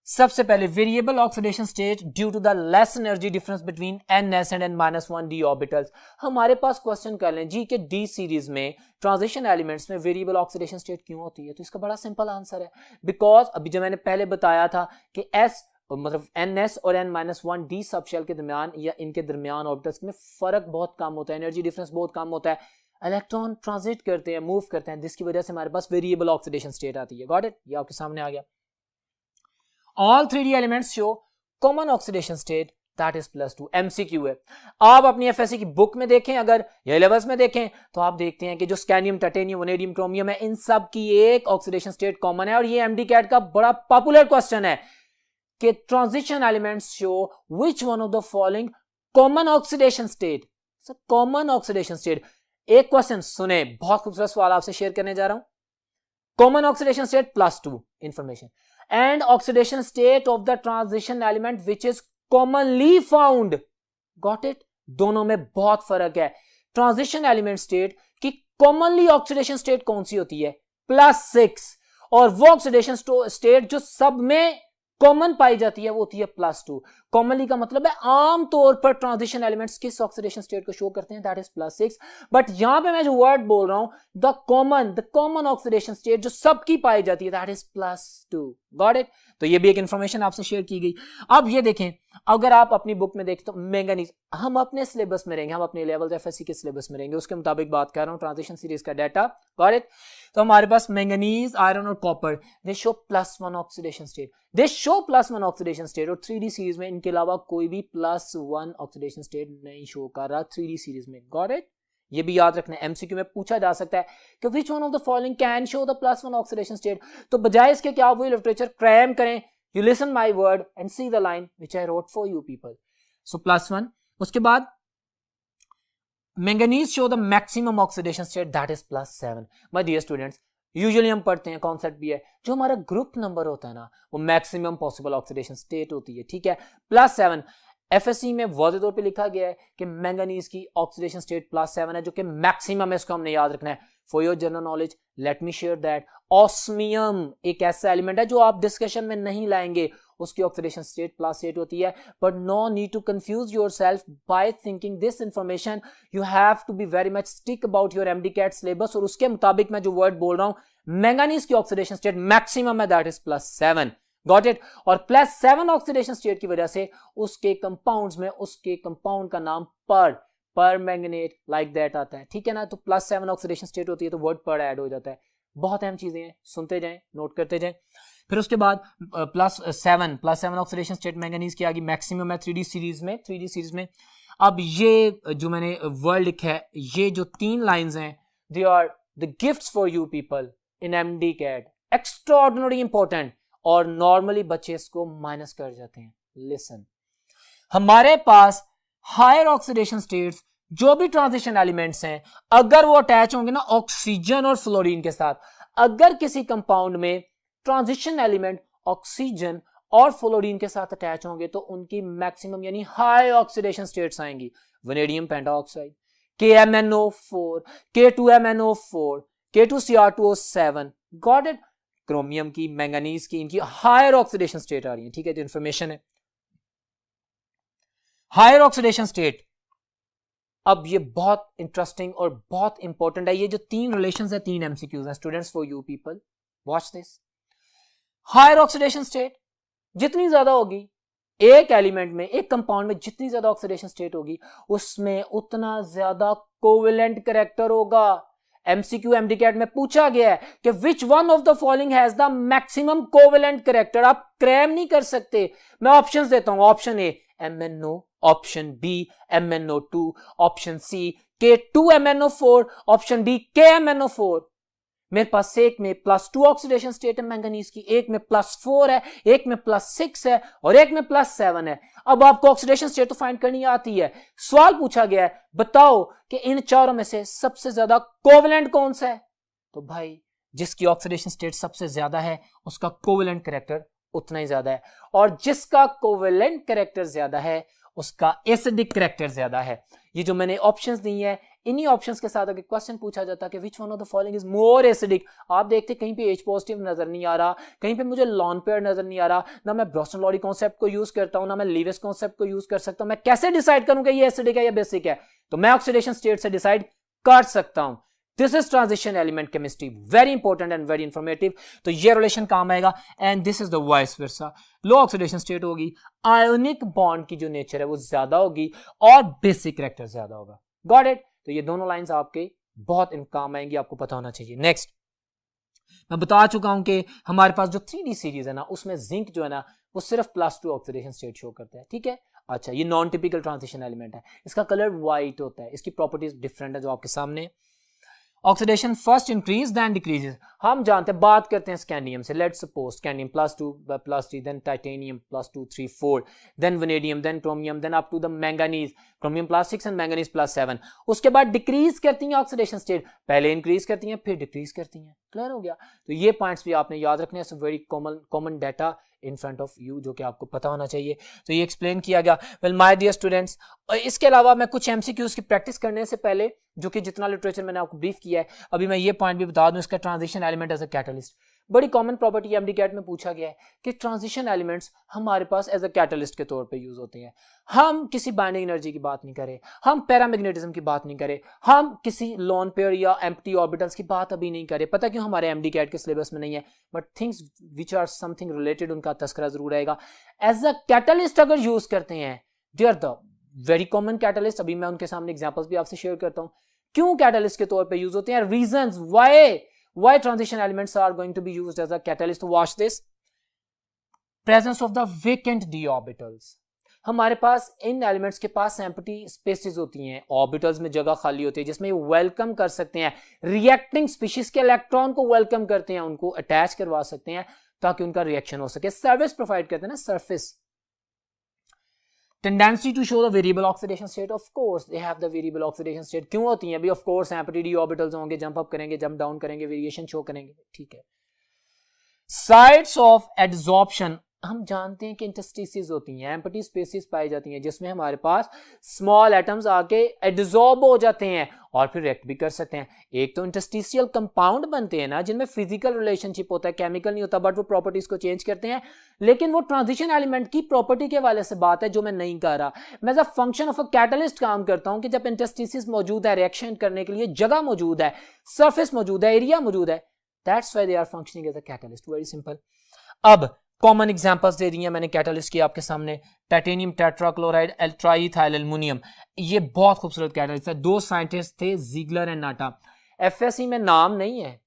सबसे पहले variable oxidation state due to the less energy difference between ns and n-1d orbitals. हमारे पास क्वेश्चन कर लें जी के डी सीरीज में ट्रांजिशन एलिमेंट्स में वेरिएबल ऑक्सीडेशन स्टेट क्यों होती है, तो इसका बड़ा सिंपल आंसर है, बिकॉज अभी जो मैंने पहले बताया था कि s मतलब ns और n-1d सब शेल के दरमियान या इनके दरमियान ऑर्बिटल्स में फर्क बहुत कम होता है, एनर्जी डिफरेंस बहुत कम होता है, इलेक्ट्रॉन ट्रांजिट करते हैं, मूव करते हैं, जिसकी वजह से हमारे पास वेरिएबल ऑक्सीडेशन स्टेट आती है। Got it? ये आपके सामने आ गया। All 3D elements show common oxidation state that is +2, MCQ है। आप अपनी FSC की बुक में देखें अगर या लेवल्स में देखें तो आप देखते हैं कि जो स्कैंडियम, टाइटेनियम, वनेडियम, क्रोमियम है, इन सब की एक ऑक्सीडेशन स्टेट कॉमन है। और ये MDCAT का बड़ा पॉपुलर क्वेश्चन है कि transition elements show which one of the following common oxidation state. Common oxidation state, एक क्वेश्चन सुने, बहुत खूबसूरत सवाल आपसे शेयर करने जा रहा हूं। Common oxidation state +2 information and oxidation state of the transition element which is commonly found. Got it? दोनों में बहुत फर्क है। ट्रांजिशन एलिमेंट स्टेट की कॉमनली ऑक्सीडेशन स्टेट कौन सी होती है? +6, और वो ऑक्सीडेशन स्टेट जो सब में कॉमन पाई जाती है वो होती है +2। कॉमनली का मतलब है आमतौर पर ट्रांजिशन एलिमेंट्स किस ऑक्सीडेशन स्टेट को शो करते हैं, दैट इज +6। बट यहां पे मैं जो वर्ड बोल रहा हूं, द कॉमन ऑक्सीडेशन स्टेट जो सबकी पाई जाती है, दैट इज +2। Got it? तो ये भी एक इंफॉर्मेशन आपसे शेयर की गई। अब ये देखें, अगर आप अपनी बुक में देखें तो मैंगनीज, हम अपने सिलेबस में रहेंगे, हम अपने लेवल FSC के सिलेबस में रहेंगे, उसके मुताबिक बात कर रहा हूं, ट्रांजिशन सीरीज का डाटा। Got it? तो हमारे पास मैंगनीज, आयरन और कॉपर, दे शो +1 ऑक्सीडेशन स्टेट, दे शो +1 ऑक्सीडेशन स्टेट। और 3D सीरीज में इनके अलावा कोई भी +1 ऑक्सीडेशन स्टेट नहीं शो कर रहा 3D सीरीज में। Got it? ये भी याद रखना, MCQ में पूछा जा सकता है कि which one of the following can show the +1 oxidation state. तो बजाय इसके क्या आप वही लिटरेचर क्रैम करें, you listen my word and see the line which I wrote for you people. So +1, उसके बाद manganese show the maximum oxidation state, that is +7. My dear students, usually हम पढ़ते हैं, कॉन्सेप्ट भी है, जो हमारा ग्रुप नंबर होता है ना वो मैक्सिमम पॉसिबल ऑक्सीडेशन स्टेट होती है। ठीक है, +7 FSC में वाज़ेह तौर पे लिखा गया है कि मैंगनीज की ऑक्सीडेशन स्टेट +7 है, जो कि मैक्सिमम है, इसको हमने याद रखना है। For your general knowledge let me share that osmium एक ऐसा एलिमेंट है जो आप डिस्कशन में नहीं लाएंगे, उसकी ऑक्सीडेशन स्टेट +8 होती है। But no need to confuse yourself by thinking this information, you have to be very much stick about your MDCAT syllabus, और उसके मुताबिक मैं जो वर्ड बोल रहा हूं, मैंगनीज की ऑक्सीडेशन स्टेट मैक्सिमम है, दैट इज +7। Got it? और +7 ऑक्सीडेशन स्टेट की वजह से उसके कंपाउंड्स में उसके कंपाउंड का नाम पर मैंगनेट लाइक दैट आता है। ठीक है ना? तो +7 ऑक्सीडेशन स्टेट होती है तो वर्ड पर ऐड हो जाता है। बहुत अहम चीजें हैं, सुनते जाएं, नोट करते जाएं। फिर उसके बाद +7 ऑक्सीडेशन स्टेट मैंगनीज की आ गई, मैक्सिमम है 3D सीरीज में। 3D सीरीज में अब ये जो मैंने वर्ड लिखा है, ये जो 3 लाइंस हैं, they are the gifts for you people in MDCAT, extraordinary important, और नॉर्मली बच्चे इसको माइनस कर जाते हैं। लिसन, हमारे पास हायर ऑक्सीडेशन स्टेट्स जो भी ट्रांजिशन एलिमेंट्स हैं अगर वो अटैच होंगे ना ऑक्सीजन और फ्लोरीन के साथ, अगर किसी कंपाउंड में ट्रांजिशन एलिमेंट ऑक्सीजन और फ्लोरीन के साथ अटैच होंगे तो उनकी मैक्सिमम यानी हाई ऑक्सीडेशन स्टेट्स आएंगी। Vanadium pentoxide, KMnO4, K2MnO4, K2Cr2O7, got it. Chromium की, मैंगनीज की, इनकी हायर ऑक्सीडेशन स्टेट आ रही है, ठीक है, तो इंफॉर्मेशन है। हायर ऑक्सीडेशन स्टेट, अब ये बहुत इंटरेस्टिंग और बहुत इंपॉर्टेंट है। ये जो तीन रिलेशंस है, तीन एमसीक्यूज हैं students for you people, watch this. Higher oxidation state जितनी ज्यादा होगी, एक एलिमेंट में, एक कंपाउंड में जितनी ज्यादा ऑक्सीडेशन स्टेट होगी उसमें उतना ज्यादा कोवेलेंट कैरेक्टर होगा। एमसीक्यू एमडीकैट में पूछा गया है कि which one of the following has the maximum covalent character. आप क्रैम नहीं कर सकते, मैं ऑप्शंस देता हूं। Option A MnO, option B MnO2, option C K2MnO4, option D KMnO4। मेरे पास एक में +2 ऑक्सीडेशन स्टेट है मैंगनीज की, एक में +4 है, एक में +6 है और एक में +7 है। अब आपको ऑक्सीडेशन स्टेट तो फाइंड करनी आती है। सवाल पूछा गया है, बताओ कि इन चारों में से सबसे ज्यादा कोवेलेंट कौन सा है। तो भाई जिसकी ऑक्सीडेशन स्टेट सबसे ज्यादा है उसका कोवेलेंट कैरेक्टर उतना ही ज्यादा है, और जिसका कोवेलेंट कैरेक्टर ज्यादा है उसका एसिडिक कैरेक्टर ज्यादा है। ये जो मैंने ऑप्शंस दी हैं, इन्हीं ऑप्शंस के साथ अगर क्वेश्चन पूछा जाता कि which one of the following is more acidic, आप देखते कहीं पे H पॉजिटिव नजर नहीं आ रहा, कहीं पे मुझे लॉन पेयर नजर नहीं आ रहा, ना मैं ब्रोस्टन-लॉरी कॉन्सेप्ट को यूज करता हूं, ना मैं लीविस कॉन्सेप्ट को यूज कर सकता हूं। मैं कैसे डिसाइड करूं कि ये एसिडिक है या बेसिक है? तो मैं ऑक्सीडेशन स्टेट से डिसाइड कर सकता हूं। This is transition element chemistry, very important and very informative. तो ये रिलेशन काम आएगा। And this is the vice versa, low oxidation state होगी, आयोनिक बॉन्ड की जो नेचर है वो ज्यादा होगी और बेसिक कैरेक्टर ज्यादा होगा। Got it? तो ये दोनों लाइंस आपके बहुत इन काम आएंगी, आपको पता होना चाहिए। नेक्स्ट, मैं बता चुका हूं कि हमारे पास जो 3D सीरीज है ना, उसमें जिंक जो है ना वो सिर्फ +2 ऑक्सीडेशन स्टेट शो करता है, ठीक है। अच्छा, ये नॉन टिपिकल ट्रांजिशन एलिमेंट है, इसका कलर व्हाइट होता है, इसकी प्रॉपर्टीज डिफरेंट है जो आपके सामने। Oxidation first increase then decreases, हम जानते हैं, बात करते हैं स्कैंडियम से। Let's suppose scandium +2 +3, then titanium +2 3 4, then vanadium, then chromium, then up to the manganese, chromium +6 and manganese +7। उसके बाद डिक्रीज करती हैं ऑक्सीडेशन स्टेट, पहले इंक्रीज करती हैं फिर डिक्रीज करती हैं। क्लियर हो गया? तो ये पॉइंट्स भी आपने याद रखने हैं, very common data in front of you जो कि आपको पता होना चाहिए। तो ये एक्सप्लेन किया गया। वेल माय डियर स्टूडेंट्स, इसके अलावा मैं कुछ एमसीक्यूज की प्रैक्टिस करने से पहले, जो कि जितना लिटरेचर मैंने आपको ब्रीफ किया है, अभी मैं ये पॉइंट भी बता दूं, इसका transition element as a catalyst, बड़ी कॉमन प्रॉपर्टी एमडीकैट में पूछा गया है कि ट्रांजिशन एलिमेंट्स हमारे पास एज अ कैटलिस्ट के तौर पे यूज होते हैं। हम किसी बाइंडिंग एनर्जी की बात नहीं करें, हम पैरामैग्नेटिज्म की बात नहीं करें, हम किसी लोन पेयर या एम्प्टी ऑर्बिटल्स की बात अभी नहीं करें। पता क्यों? हमारे एमडीकैट के सिलेबस में नहीं है, but things which are something related उनका तस्करा जरूर रहेगा। एज अ कैटलिस्ट अगर यूज करते हैं, they are the very common catalyst. अभी मैं उनके सामने एग्जांपल्स भी आपसे शेयर करता हूं, क्यों कैटलिस्ट के तौर पे यूज होते हैं, reasons why transition elements are going to be used as a catalyst. Watch this. Presence of the vacant d orbitals. हमारे पास इन एलिमेंट्स के पास एम्प्टी स्पेसेस होती हैं, ऑर्बिटल्स में जगह खाली होती है जिसमें वेलकम कर सकते हैं, रिएक्टिंग स्पीशीज के इलेक्ट्रॉन को वेलकम करते हैं, उनको अटैच करवा सकते हैं ताकि उनका रिएक्शन हो सके। सर्विस प्रोवाइड करते हैं ना, surface. Tendency to show the variable oxidation state, of course they have the variable oxidation state. क्यों होती हैं? अभी of course empty d orbitals होंगे, जंप अप करेंगे, जंप डाउन करेंगे, वेरिएशन शो करेंगे, ठीक है। साइट्स ऑफ एडजॉर्प्शन, हम जानते हैं कि इंटरस्टिसेस होती हैं, एम्प्टी स्पेसेस पाई जाती हैं जिसमें हमारे पास स्मॉल एटम्स आके एडजॉर्ब हो जाते हैं और फिर रिएक्ट भी कर सकते हैं। एक तो इंटरस्टिशियल कंपाउंड बनते हैं ना, जिनमें फिजिकल रिलेशनशिप होता है, केमिकल नहीं होता, बट वो प्रॉपर्टीज को चेंज करते हैं। लेकिन वो ट्रांजिशन एलिमेंट की प्रॉपर्टी के हवाले से बात है जो मैं नहीं कर रहा। मैं as a function of a catalyst काम करता हूं कि जब इंटरस्टिसेस मौजूद है, रिएक्शन करने के लिए जगह मौजूद है, सरफेस मौजूद है, एरिया मौजूद है, that's why they are functioning as a catalyst. Very simple. अब कॉमन एग्जांपल्स दे दी हैं मैंने कैटलिस्ट की आपके सामने। टाइटेनियम टेट्राक्लोराइड ट्राईइथाइल एल्युमिनियम, ये बहुत खूबसूरत कैटलिस्ट है। दो साइंटिस्ट थे, जिगलर एंड नाटा। एफएससी में नाम नहीं है,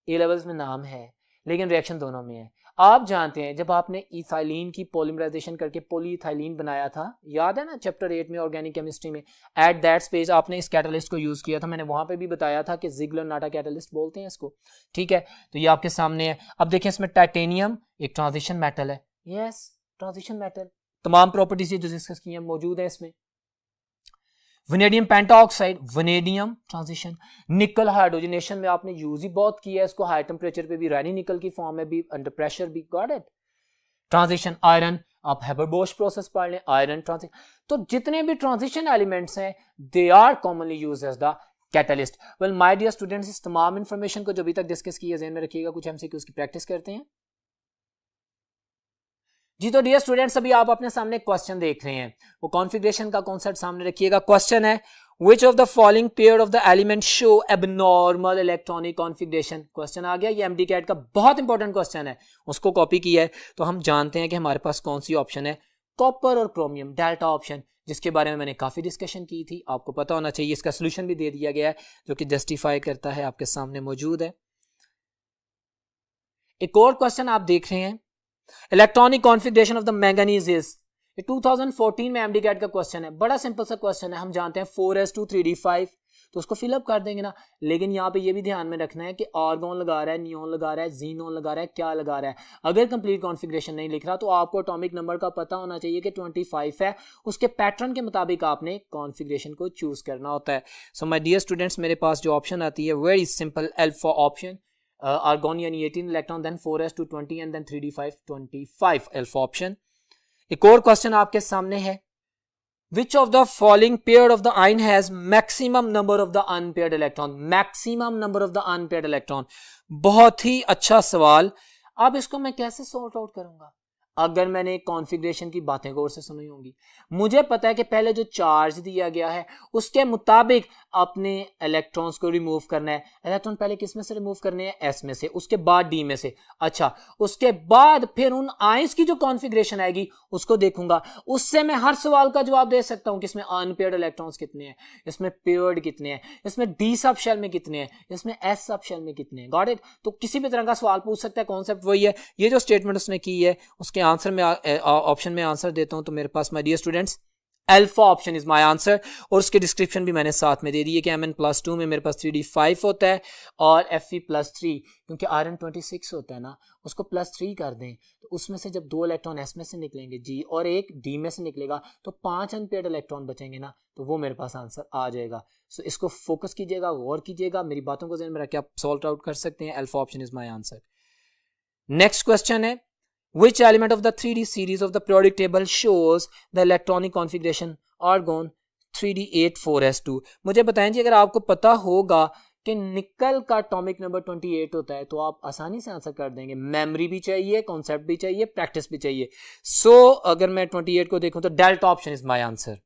ए लेवल्स में नाम है, लेकिन रिएक्शन दोनों में है। आप जानते हैं जब आपने इथाइलिन की पॉलीमराइजेशन करके पॉलीइथाइलिन बनाया था, याद है ना चैप्टर 8 में ऑर्गेनिक केमिस्ट्री में, एट दैट स्टेज आपने इस कैटलिस्ट को यूज किया था। मैंने वहां पे भी बताया था कि जिगलर नाटा कैटलिस्ट बोलते हैं इसको, ठीक है। तो ये आपके सामने है। अब देखिए इसमें टाइटेनियम एक ट्रांजिशन मेटल है, यस ट्रांजिशन मेटल, तमाम प्रॉपर्टीज जो डिस्कस की हैं मौजूद है इसमें। Vanadium pentoxide, vanadium transition. निकल हाइड्रोजनेशन में आपने यूज ही बहुत किया है इसको, हाई टेम्परेचर पे भी, रैनी निकल की फॉर्म में भी, अंडर प्रेशर भी, गॉट इट। ट्रांजिशन आयरन, आप हेबर-बोश प्रोसेस पढ़ लें, आयरन ट्रांजिशन। तो जितने भी ट्रांजिशन एलिमेंट्स हैं they are commonly used as the catalyst. Well my dear students, इस तमाम इंफॉर्मेशन को जो अभी तक डिस्कस किया ज़हन में रखिएगा, कुछ एमसीक्यूज की प्रैक्टिस करते हैं। जी तो डियर स्टूडेंट्स, अभी आप अपने सामने क्वेश्चन देख रहे हैं, वो कॉन्फ़िगरेशन का कॉन्सेप्ट सामने रखिएगा। क्वेश्चन है which of the following pair of the elements show abnormal electronic configuration। Question आ गया, ये एमडी कैट का बहुत इंपॉर्टेंट क्वेश्चन है, उसको कॉपी किया है। तो हम जानते हैं कि हमारे पास कौन सी ऑप्शन है, कॉपर और क्रोमियम, डेल्टा ऑप्शन, जिसके बारे में मैंने काफी डिस्कशन की थी, आपको पता होना चाहिए। इसका सोल्यूशन भी दे दिया गया है जो कि जस्टिफाई करता है, आपके सामने मौजूद है। एक और क्वेश्चन आप देख रहे हैं, electronic configuration of the manganese is, ये 2014 में एमडी कैट का क्वेश्चन है, बड़ा सिंपल सा क्वेश्चन है। हम जानते हैं 4s2 3d5, तो उसको फिलअप कर देंगे ना। लेकिन यहाँ पे ये भी ध्यान में रखना है कि आर्गॉन लगा रहा है, नियोन लगा रहा है, जीनोन लगा रहा है, क्या लगा रहा है। अगर कंप्लीट कॉन्फ़िगरेशन नहीं लिख रहा तो आपको एटॉमिक नंबर का पता होना चाहिए कि 25 है, उसके पैटर्न के मुताबिक आपने कॉन्फ़िगरेशन को चूज करना होता है। सो माय डियर स्टूडेंट्स, मेरे पास जो ऑप्शन आती है very simple, alpha option, argon यानी 18 electron, then 4s2 20 and then 3d5 25, alpha option. एक और क्वेश्चन आपके सामने है, which of the following pair of the ion has maximum number of the unpaired electron, maximum number of the unpaired electron। बहुत ही अच्छा सवाल। अब इसको मैं कैसे सॉर्ट आउट करूंगा? अगर मैंने कॉन्फ़िगरेशन की बातें गौर से सुनी होंगी, मुझे पता है कि पहले जो चार्ज दिया गया है उसके मुताबिक अपने इलेक्ट्रॉन्स को रिमूव करना है। इलेक्ट्रॉन पहले किस में से रिमूव करने हैं? एस में से, उसके बाद डी में से। अच्छा, उसके बाद फिर उन आयंस की जो कॉन्फ़िगरेशन आएगी उसको देखूंगा, उससे मैं हर सवाल का जवाब दे सकता हूं कि इसमें अनपेयर्ड इलेक्ट्रॉन्स कितने हैं, इसमें पेयर्ड कितने हैं, इसमें डी सब शेल में कितने हैं, इसमें एस सब शेल में कितने हैं। Got it? तो किसी भी तरह का सवाल पूछ सकता है, कॉन्सेप्ट वही है। ये जो स्टेटमेंट उसने की है उसके आंसर में, ऑप्शन में आंसर देता हूं तो मेरे पास my dear students alpha option is my answer. और उसके डिस्क्रिप्शन भी मैंने साथ में दे दी है कि Mn+2 में मेरे पास 3d5 होता है और Fe+3, क्योंकि आयरन 26 होता है ना, उसको +3 कर दें तो उसमें से जब 2 इलेक्ट्रॉन एस में से निकलेंगे जी और एक डी में से निकलेगा तो 5 अनपेयर्ड इलेक्ट्रॉन बचेंगे ना, तो वो मेरे पास आंसर आ जाएगा। सो इसको फोकस कीजिएगा, गौर कीजिएगा, मेरी बातों को ध्यान में रख के आप सॉल्व आउट कर सकते हैं। Alpha option is my answer. Next question है, which element of the 3d series of the periodic table shows the electronic configuration argon 3d8 4s2। मुझे बताएं जी, अगर आपको पता होगा कि निकल का एटॉमिक नंबर 28 होता है तो आप आसानी से आंसर कर देंगे। मेमोरी भी चाहिए, कॉन्सेप्ट भी चाहिए, प्रैक्टिस भी चाहिए। सो अगर मैं 28 को देखूं तो delta option is my answer.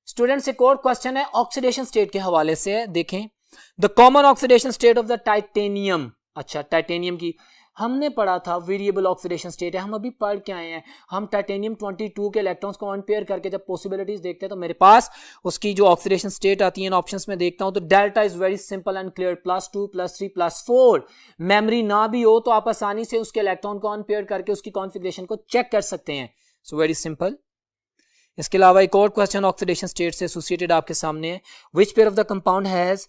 Students, एक और क्वेश्चन है ऑक्सीडेशन स्टेट के हवाले से, देखें। The common oxidation state of the titanium. अच्छा, टाइटेनियम की हमने पढ़ा था वेरिएबल ऑक्सीडेशन स्टेट है, हम अभी पढ़ के आए हैं। हम टाइटेनियम 22 के इलेक्ट्रॉन्स को अनपेयर करके जब पॉसिबिलिटीज देखते हैं तो मेरे पास उसकी जो ऑक्सीडेशन स्टेट आती है ऑप्शंस में देखता हूं तो delta is very simple and clear, +2 +3 +4। Memory ना भी हो तो आप आसानी से उसके इलेक्ट्रॉन को अनपेयर करके उसकी कॉन्फ़िगरेशन को चेक कर सकते हैं। सो वेरी सिंपल। इसके अलावा एक और क्वेश्चन ऑक्सीडेशन स्टेट से एसोसिएटेड आपके सामने है, which pair of the compound has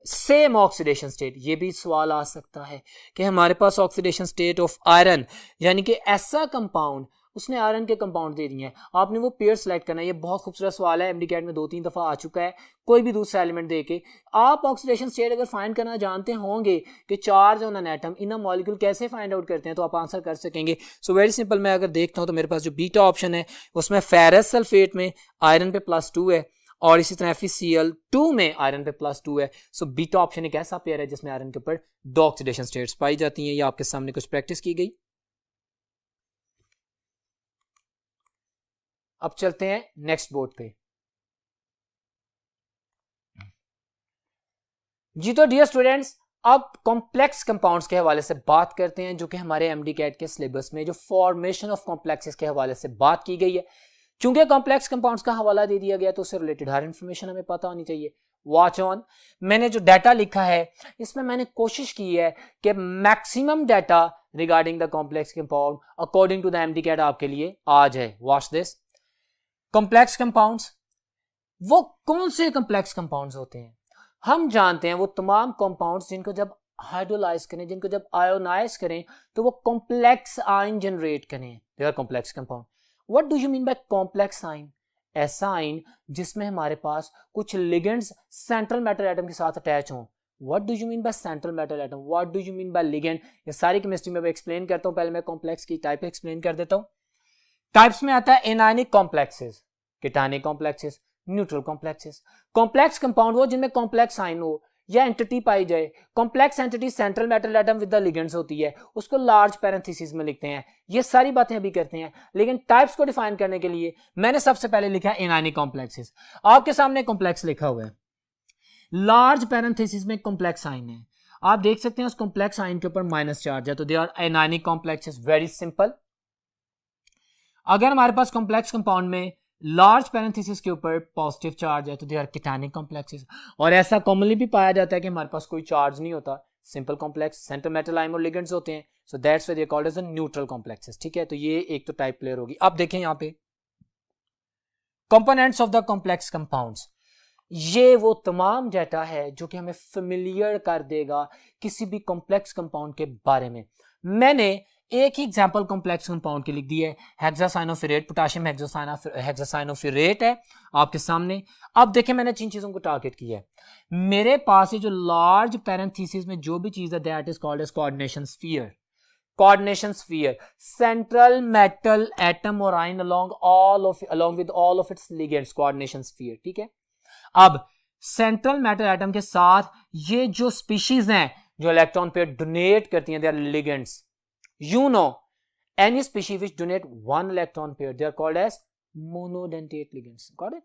same oxidation state. ये भी सवाल आ सकता है कि हमारे पास ऑक्सीडेशन स्टेट ऑफ आयरन, यानी कि ऐसा कंपाउंड, उसने आयरन के कंपाउंड दे दिए हैं, आपने वो पेयर सेलेक्ट करना है। ये बहुत खूबसूरत सवाल है, एमडी कैट में 2-3 दफा आ चुका है। कोई भी दूसरा एलिमेंट देके आप ऑक्सीडेशन स्टेट अगर फाइंड करना जानते होंगे कि charge on an atom in a molecule कैसे फाइंड आउट करते हैं तो आप आंसर कर सकेंगे। सो वेरी सिंपल, मैं अगर देखता हूं तो मेरे पास जो बीटा ऑप्शन है उसमें फेरस सल्फेट में आयरन पे +2 है और इसी तरह FeCl2 में आयरन पे +2 है। सो बीटा ऑप्शन एक ऐसा पेयर है जिसमें आयरन के ऊपर 2 ऑक्सीडेशन स्टेट्स पाई जाती हैं। ये आपके सामने कुछ प्रैक्टिस की गई। अब चलते हैं नेक्स्ट बोर्ड पे। जी तो डियर स्टूडेंट्स, अब कॉम्प्लेक्स कंपाउंड्स के हवाले से बात करते हैं जो कि हमारे एमडी कैट के सिलेबस में जो फॉर्मेशन ऑफ कॉम्प्लेक्सेस के हवाले से बात की गई है। चूंकि कॉम्प्लेक्स कंपाउंड्स का हवाला दे दिया गया तो उससे रिलेटेड हर इंफॉर्मेशन हमें पता होनी चाहिए। वॉच ऑन, मैंने जो डाटा लिखा है इसमें मैंने कोशिश की है कि maximum data regarding the complex compound according to the MDCAT आपके लिए आ जाए। Watch this. कॉम्प्लेक्स कंपाउंड्स, वो कौन से कॉम्प्लेक्स कंपाउंड्स होते हैं? हम जानते हैं वो तमाम कंपाउंड्स जिनको जब हाइड्रोलाइज करें, जिनको जब आयोनाइज करें तो वो कॉम्प्लेक्स आयन जनरेट करें, they are complex compound. What do you mean by complex ion? ऐसा आइन जिसमें हमारे पास कुछ लिगेंड्स सेंट्रल मेटल एटम के साथ अटैच हों। What do you mean by central metal atom, what do you mean bye ligand, ये सारी केमिस्ट्री में मैं एक्सप्लेन करता हूं। पहले मैं कॉम्प्लेक्स की टाइप एक्सप्लेन कर देता हूं। टाइप्स में आता है anionic complexes, cationic complexes, neutral complexes. Complex compound वो जिनमें कॉम्प्लेक्स आइन हो या एंटिटी पाई जाए। Complex entity central metal atom with the ligands होती है, उसको लार्ज पैरेंथेसिस में लिखते हैं। ये सारी बातें अभी करते हैं, लेकिन टाइप्स को डिफाइन करने के लिए मैंने सबसे पहले लिखा है एनायनिक कॉम्प्लेक्सेस। आपके सामने कॉम्प्लेक्स लिखा हुआ है, लार्ज पैरेंथेसिस में कॉम्प्लेक्स आइन है। आप देख सकते हैं उस कॉम्प्लेक्स आइन के ऊपर माइनस चार्ज है, तो they are anionic complexes. Very simple. अगर हमारे पास कॉम्प्लेक्स कंपाउंड में लार्ज पैरेंथेसिस के ऊपर पॉजिटिव चार्ज है तो दे आर केटायनिक कॉम्प्लेक्सेस। और ऐसा कॉमनली भी पाया जाता है कि हमारे पास कोई चार्ज नहीं होता, simple complex, central metal ion और लिगेंड्स होते हैं, so that's why they are called as neutral complexes. ठीक है, तो ये एक तो टाइप क्लियर होगी। अब देखें यहाँ पे components of the complex compounds, ये वो तमाम डाटा है जो कि हमें फेमिलियर कर देगा किसी भी कॉम्प्लेक्स कंपाउंड के बारे में। मैंने एक ही एग्जांपल कॉम्प्लेक्स कंपाउंड की लिख दी है, हेक्सासाइनोफिरेट, पोटेशियम हेक्सासाइनोफिरेट है आपके सामने। अब देखें मैंने जिन चीजों को टारगेट किया है, मेरे पास ये जो लार्ज पैरेंथेसिस में जो भी चीज है that is called as coordination sphere. Coordination sphere, central metal atom और ion along with all of its ligands, coordination sphere. ठीक है, अब सेंट्रल मेटल एटम के साथ ये जो स्पीशीज हैं जो इलेक्ट्रॉन पेयर डोनेट करती हैं, they are ligands. You know, any species which donate one electron pair, they are called as monodentate ligands. Got it?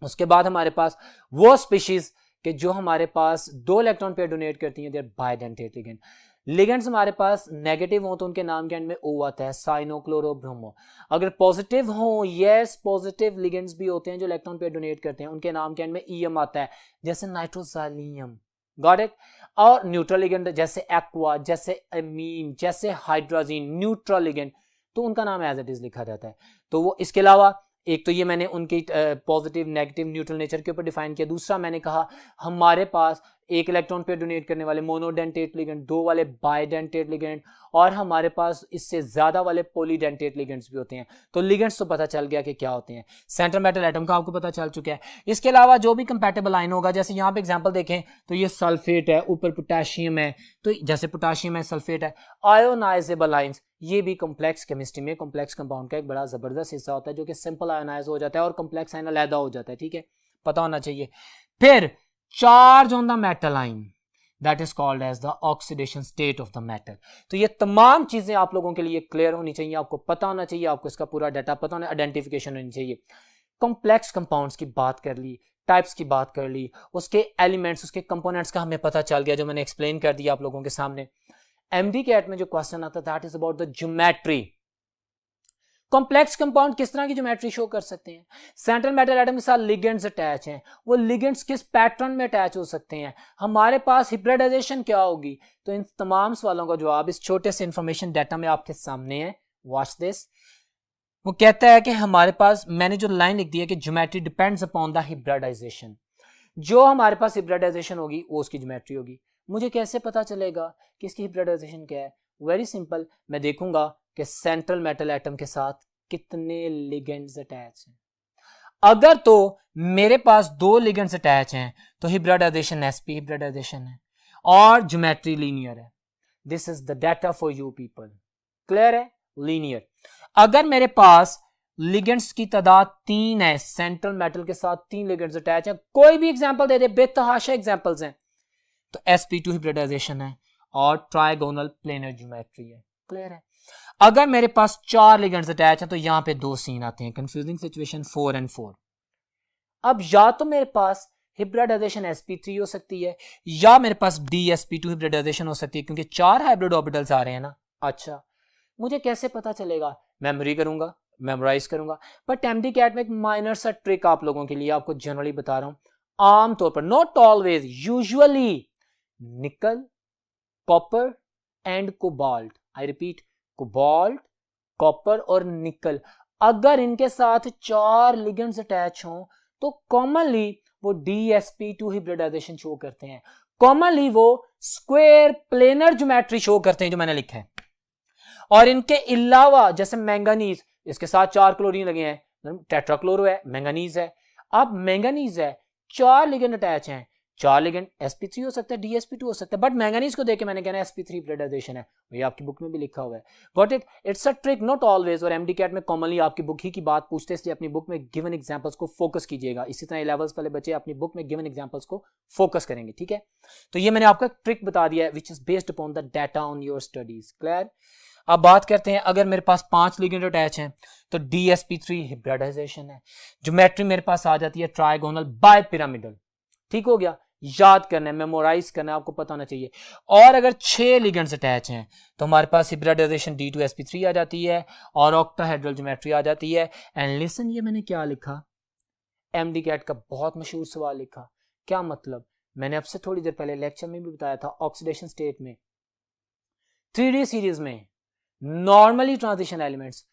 उसके बाद हमारे पास वो स्पीशीज के जो हमारे पास 2 इलेक्ट्रॉन पेयर डोनेट करती हैं, they are bidentate ligand. Ligands हमारे पास नेगेटिव हो तो उनके नाम के एंड में ओ आता है, साइनो, क्लोरो, ब्रोमो। अगर पॉजिटिव हो, यस, पॉजिटिव लिगेंड्स भी होते हैं जो इलेक्ट्रॉन पेयर डोनेट करते हैं, उनके नाम के एंड में ईएम आता है, जैसे नाइट्रोजालियम। Got it? और न्यूट्रल लिगेंड जैसे एक्वा, जैसे एमीन, जैसे हाइड्रोजीन, न्यूट्रल लिगेंड, तो उनका नाम एज इट इज लिखा जाता है। तो वो इसके अलावा एक तो ये मैंने उनकी पॉजिटिव, नेगेटिव, न्यूट्रल नेचर के ऊपर डिफाइन किया। दूसरा मैंने कहा हमारे पास एक इलेक्ट्रॉन पेयर डोनेट करने वाले मोनोडेंटेट लिगेंड, 2 वाले बाइडेंटेट लिगेंड, और हमारे पास इससे ज्यादा वाले पॉलीडेंटेट लिगेंड्स भी होते हैं। तो लिगेंड्स तो पता चल गया कि क्या होते हैं। सेंट्रल मेटल एटम का आपको पता चल चुका है। इसके अलावा जो भी कंपैटिबल आयन होगा, जैसे यहाँ पे एग्जांपल देखें तो ये सल्फेट है, ऊपर पोटेशियम है, तो जैसे पोटेशियम है, सल्फेट है। आयोनाइजेबल आयंस, ये भी कॉम्प्लेक्स केमिस्ट्री में कॉम्प्लेक्स कंपाउंड का एक बड़ा जबरदस्त हिस्सा होता है, जो कि सिंपल आयोनाइज हो जाता है और कॉम्प्लेक्स आयन अलग हो जाता है। ठीक है, पता होना चाहिए। फिर charge on the metal ion, that is called as the oxidation state of the metal. तो ये तमाम चीजें आप लोगों के लिए क्लियर होनी चाहिए, आपको पता होना चाहिए, आपको इसका पूरा डाटा पता होना, आइडेंटिफिकेशन होनी चाहिए। कॉम्प्लेक्स कंपाउंड्स की बात कर ली, टाइप्स की बात कर ली, उसके एलिमेंट्स, उसके कंपोनेंट्स का हमें पता चल गया, जो मैंने एक्सप्लेन कर दिया आप लोगों के सामने। एमडी कैट में जो क्वेश्चन आता है that is about the geometry. Complex compound किस तरह की ज्योमेट्री शो कर सकते हैं? सेंट्रल मेटल एटम के साथ लिगेंड्स अटैच हैं, वो लिगेंड्स किस पैटर्न में अटैच हो सकते हैं? हमारे पास हिब्रिडाइजेशन क्या होगी? तो इन तमाम सवालों का जवाब इस छोटे से इंफॉर्मेशन डाटा में आपके सामने है। Watch this. वो कहता है कि हमारे पास, मैंने जो लाइन लिख दी है कि geometry depends upon the hybridisation. जो हमारे पास हिब्रिडाइजेशन होगी वो उसकी ज्योमेट्री होगी। मुझे कैसे पता चलेगा कि इसकी हिब्रिडाइजेशन क्या है? वेरी सिंपल, मैं देखूंगा कि सेंट्रल मेटल एटम के साथ कितने लिगेंड्स अटैच हैं। अगर तो मेरे पास 2 लिगेंड्स अटैच हैं तो हिब्रिडाइजेशन sp हिब्रिडाइजेशन है और ज्योमेट्री लीनियर है। This is the data for you people. Clear है? लीनियर। अगर मेरे पास लिगेंड्स की तादाद 3 है, सेंट्रल मेटल के साथ 3 लिगेंड्स अटैच है, कोई भी एग्जांपल दे दे, बेतहाशा एग्जांपल्स हैं, तो sp2 हिब्रिडाइजेशन है और ट्राइगोनल प्लेनर ज्योमेट्री है। क्लियर है? अगर मेरे पास 4 लिगेंड्स अटैच हैं तो यहां पे 2 सीन आते हैं, कंफ्यूजिंग सिचुएशन 4 and 4। अब या तो मेरे पास हिब्रिडाइजेशन sp3 हो सकती है या मेरे पास dsp2 हिब्रिडाइजेशन हो सकती है, क्योंकि 4 हाइब्रिड ऑर्बिटल्स आ रहे हैं ना। अच्छा, मुझे कैसे पता चलेगा? मेमोरी करूंगा, मेमोराइज करूंगा। बट एमडी कैट में एक माइनर सा ट्रिक आप लोगों के लिए, आपको जनरली बता रहा हूं, आमतौर पर, नॉट ऑलवेज, यूजुअली निकल, copper and cobalt, I repeat, cobalt, copper और निकल, अगर इनके साथ 4 लिगेंड्स अटैच हों तो कॉमनली वो dsp2 हिब्रिडाइजेशन शो करते हैं। कॉमनली वो स्क्वायर प्लेनर ज्योमेट्री शो करते हैं, जो मैंने लिखा है। और इनके अलावा जैसे मैंगनीज, इसके साथ 4 क्लोरीन लगे हैं, टेट्राक्लोरो है, मैंगनीज है। अब मैंगनीज है, 4 लिगेंड अटैच हैं, 4 लिगेंड sp3 हो सकता है, dsp2 हो सकता है, बट मैंगनीज को देख के मैंने कहना sp3 हाइब्रिडाइजेशन है, ये आपकी बुक में भी लिखा हुआ है। Got it? It's a trick, not always. और MD-CAT में कॉमनली आपकी बुक ही की बात पूछते हैं, इसलिए अपनी बुक में गिवन एग्जांपल्स को फोकस कीजिएगा। इसी तरह लेवल्स वाले बच्चे अपनी बुक में गिवन एग्जांपल्स को फोकस करेंगे, ठीक है। तो ये मैंने आपको ट्रिक बता दिया है which is based upon the data on your studies. Clear? अब बात करते हैं, अगर मेरे पास 5 लिगेंड अटैच हैं तो dsp3 हाइब्रिडाइजेशन है। ज्योमेट्री मेरे पास आ जाती है ट्राइगोनल बाय पिरामिडल, ठीक हो गया। याद करना है, मेमोराइज करना है, आपको पता होना चाहिए। और अगर 6 लिगेंड्स अटैच हैं तो हमारे पास हाइब्रिडाइजेशन d2sp3 आ जाती है और ऑक्टाहेड्रल ज्योमेट्री आ जाती है। एंड लिसन, ये मैंने क्या लिखा, MD-CAT का बहुत मशहूर सवाल लिखा। क्या मतलब? मैंने आपसे थोड़ी देर पहले लेक्चर में भी बताया था, ऑक्सीडेशन स्टेट में 3D सीरीज में नॉर्मली ट्रांजिशन एलिमेंट्स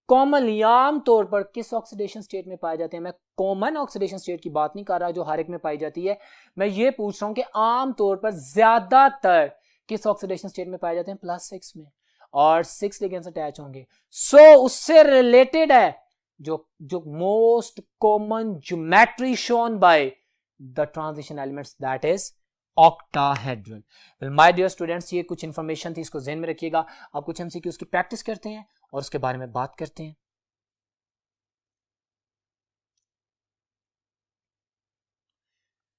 कॉमनली आम तौर पर किस ऑक्सीडेशन स्टेट में पाए जाते हैं। मैं कॉमन ऑक्सीडेशन स्टेट की बात नहीं कर रहा जो हर एक में पाई जाती है, मैं ये पूछ रहा हूं कि आम तौर पर ज्यादातर किस ऑक्सीडेशन स्टेट में पाए जाते हैं, +6 में, और 6 लिगेंड्स अटैच होंगे। सो उससे रिलेटेड है जो most common geometry shown by the transition elements, that is octahedral. Well my dear students, ये कुछ इंफॉर्मेशन थी, इसको ध्यान में रखिएगा। आप कुछ MCQs की प्रैक्टिस करते हैं और उसके बारे में बात करते हैं।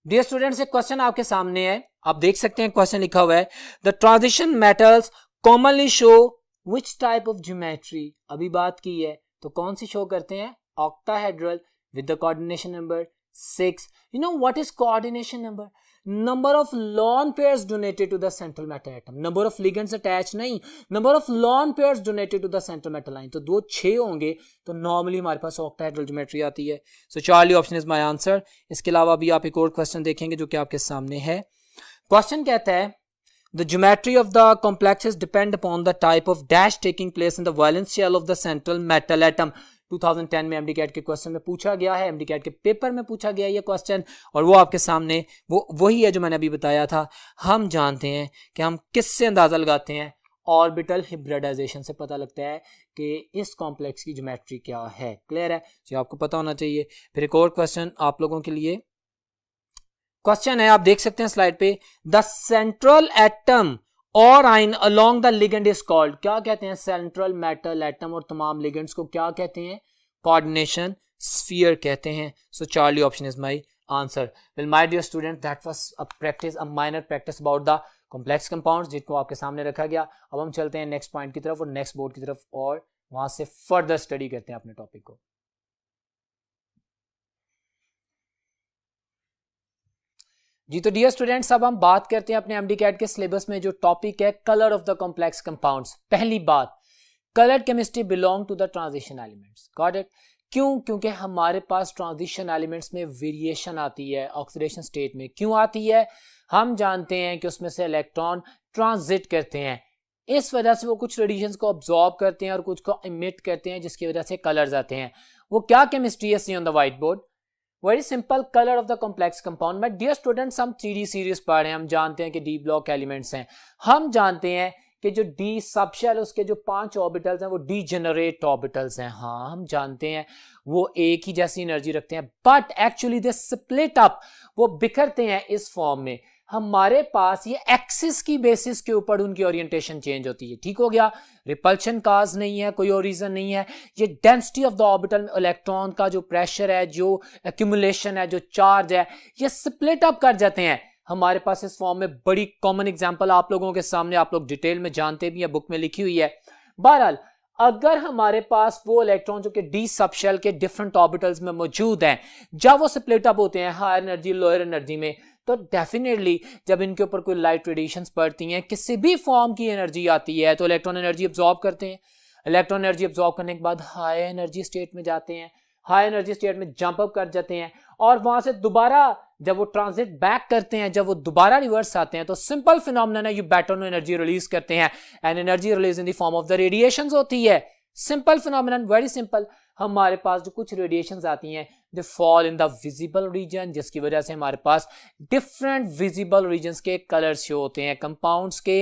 डियर स्टूडेंट्स, एक क्वेश्चन आपके सामने है, आप देख सकते हैं क्वेश्चन लिखा हुआ है, the transition metals commonly show which type of geometry. अभी बात की है तो कौन सी शो करते हैं, octahedral with the coordination number 6। You know what is coordination number? Number of lone pairs donated to the central metal atom, number of ligands attach नहीं, number of lone pairs donated to the central metal line. तो 2 6 होंगे तो normally हमारे पास octahedral geometry आती है। So charlie option is my answer. इसके अलावा भी आप एक और क्वेश्चन देखेंगे जो कि आपके सामने है। क्वेश्चन कहता है, the geometry of the complexes depend upon the type of dash taking place in the valence shell of the central metal atom। 2010 में MD-CAT के क्वेश्चन में पूछा गया है, MD-CAT के पेपर में पूछा गया है ये क्वेश्चन, और वो आपके सामने वही है जो मैंने अभी बताया था। हम जानते हैं कि हम किससे अंदाजा लगाते हैं, ऑर्बिटल हिब्रिडाइजेशन से पता लगता है कि इस कॉम्प्लेक्स की ज्योमेट्री क्या है। क्लियर है? जो आपको पता होना चाहिए। फिर एक और क्वेश्चन आप लोगों के लिए क्वेश्चन है, आप देख सकते हैं स्लाइड पे, द सेंट्रल एटम और आइन along the ligand is called. क्या कहते हैं? सेंट्रल मेटल एटम और तमाम लिगेंड्स को क्या कहते हैं? कोऑर्डिनेशन स्फीयर कहते हैं। So charlie option is my answer. Well my dear student, that was a minor practice about the complex compounds जिनको आपके सामने रखा गया। अब हम चलते हैं नेक्स्ट पॉइंट की तरफ और नेक्स्ट बोर्ड की तरफ, और वहां से फर्दर स्टडी करते हैं अपने टॉपिक को। जी तो डियर स्टूडेंट्स, अब हम बात करते हैं अपने MD-CAT के सिलेबस में जो टॉपिक है, colour of the complex compounds. पहली बात, colour chemistry belong to the transition elements. Got it? क्यों? क्योंकि हमारे पास ट्रांजिशन एलिमेंट्स में वेरिएशन आती है ऑक्सीडेशन स्टेट में। क्यों आती है? हम जानते हैं कि उसमें से इलेक्ट्रॉन ट्रांजिट करते हैं, इस वजह से वो कुछ रेडिएशंस को ऑब्जॉर्ब करते हैं और कुछ को इमिट करते हैं, जिसकी वजह से कलर्स आते हैं। वो क्या केमिस्ट्री है? See on the white board. Very simple, colour of the complex compound. But dear students, हम 3D सीरीज पढ़ रहे हैं, हम जानते हैं कि डी ब्लॉक एलिमेंट्स हैं। हम जानते हैं कि जो डी सबशेल उसके जो 5 ऑर्बिटल्स हैं वो डीजेनरेट ऑर्बिटल्स हैं। हाँ, हम जानते हैं वो एक ही जैसी एनर्जी रखते हैं, but actually they split up, वो बिखरते हैं इस फॉर्म में। हमारे पास ये एक्सिस की बेसिस के ऊपर उनकी ओरिएंटेशन चेंज होती है। ठीक हो गया? रिपल्शन काज नहीं है, कोई और रीजन नहीं है। ये डेंसिटी ऑफ द ऑर्बिटल में इलेक्ट्रॉन का जो प्रेशर है, जो एक्यूमुलेशन है, जो चार्ज है, ये स्प्लिट अप कर जाते हैं हमारे पास इस फॉर्म में। बड़ी कॉमन एग्जांपल आप लोगों के सामने, आप लोग डिटेल में जानते भी हैं, बुक में लिखी हुई है। बहरहाल, अगर हमारे पास वो इलेक्ट्रॉन जो कि डी सबशेल के डिफरेंट ऑर्बिटल्स में मौजूद हैं, जब वो स्प्लिट अप होते हैं हायर एनर्जी लोअर एनर्जी में, तो डेफिनेटली जब इनके ऊपर कोई लाइट रेडिएशंस पड़ती हैं, किसी भी फॉर्म की एनर्जी आती है, तो इलेक्ट्रॉन एनर्जी अब्सॉर्ब करते हैं। इलेक्ट्रॉन एनर्जी अब्सॉर्ब करने के बाद हाई एनर्जी स्टेट में जाते हैं, हाई एनर्जी स्टेट में जंप अप कर जाते हैं, और वहां से दोबारा जब वो ट्रांजिट बैक करते हैं, जब वो दोबारा रिवर्स आते हैं, तो सिंपल फिनोमेनन है, यू बैटन एनर्जी रिलीज करते हैं, and energy release in the form of the radiations होती है। Simple phenomenon, very simple. हमारे पास जो कुछ रेडिएशंस आती हैं, they fall in the visible region, जिसकी वजह से हमारे पास डिफरेंट विजिबल रीजन्स के कलर शो होते हैं, कंपाउंड्स के,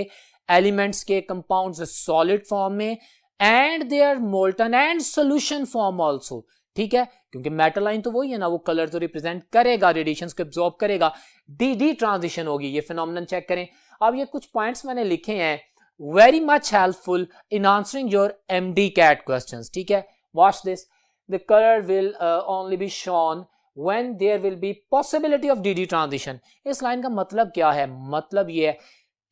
एलिमेंट्स के। कंपाउंड्स सॉलिड फॉर्म में, and their molten and solution form also, ठीक है, क्योंकि मेटल आयन तो वही है ना, वो कलर तो रिप्रेजेंट करेगा, रेडिएशंस को एब्जॉर्ब करेगा, डी ट्रांजिशन होगी। ये फिनोमेनन चेक करें। अब ये कुछ पॉइंट्स मैंने लिखे हैं, very much helpful in answering your MDCAT questions, ठीक है। Watch this, the colour will only be shown when there will be possibility of D transition. इस लाइन का मतलब क्या है? मतलब ये है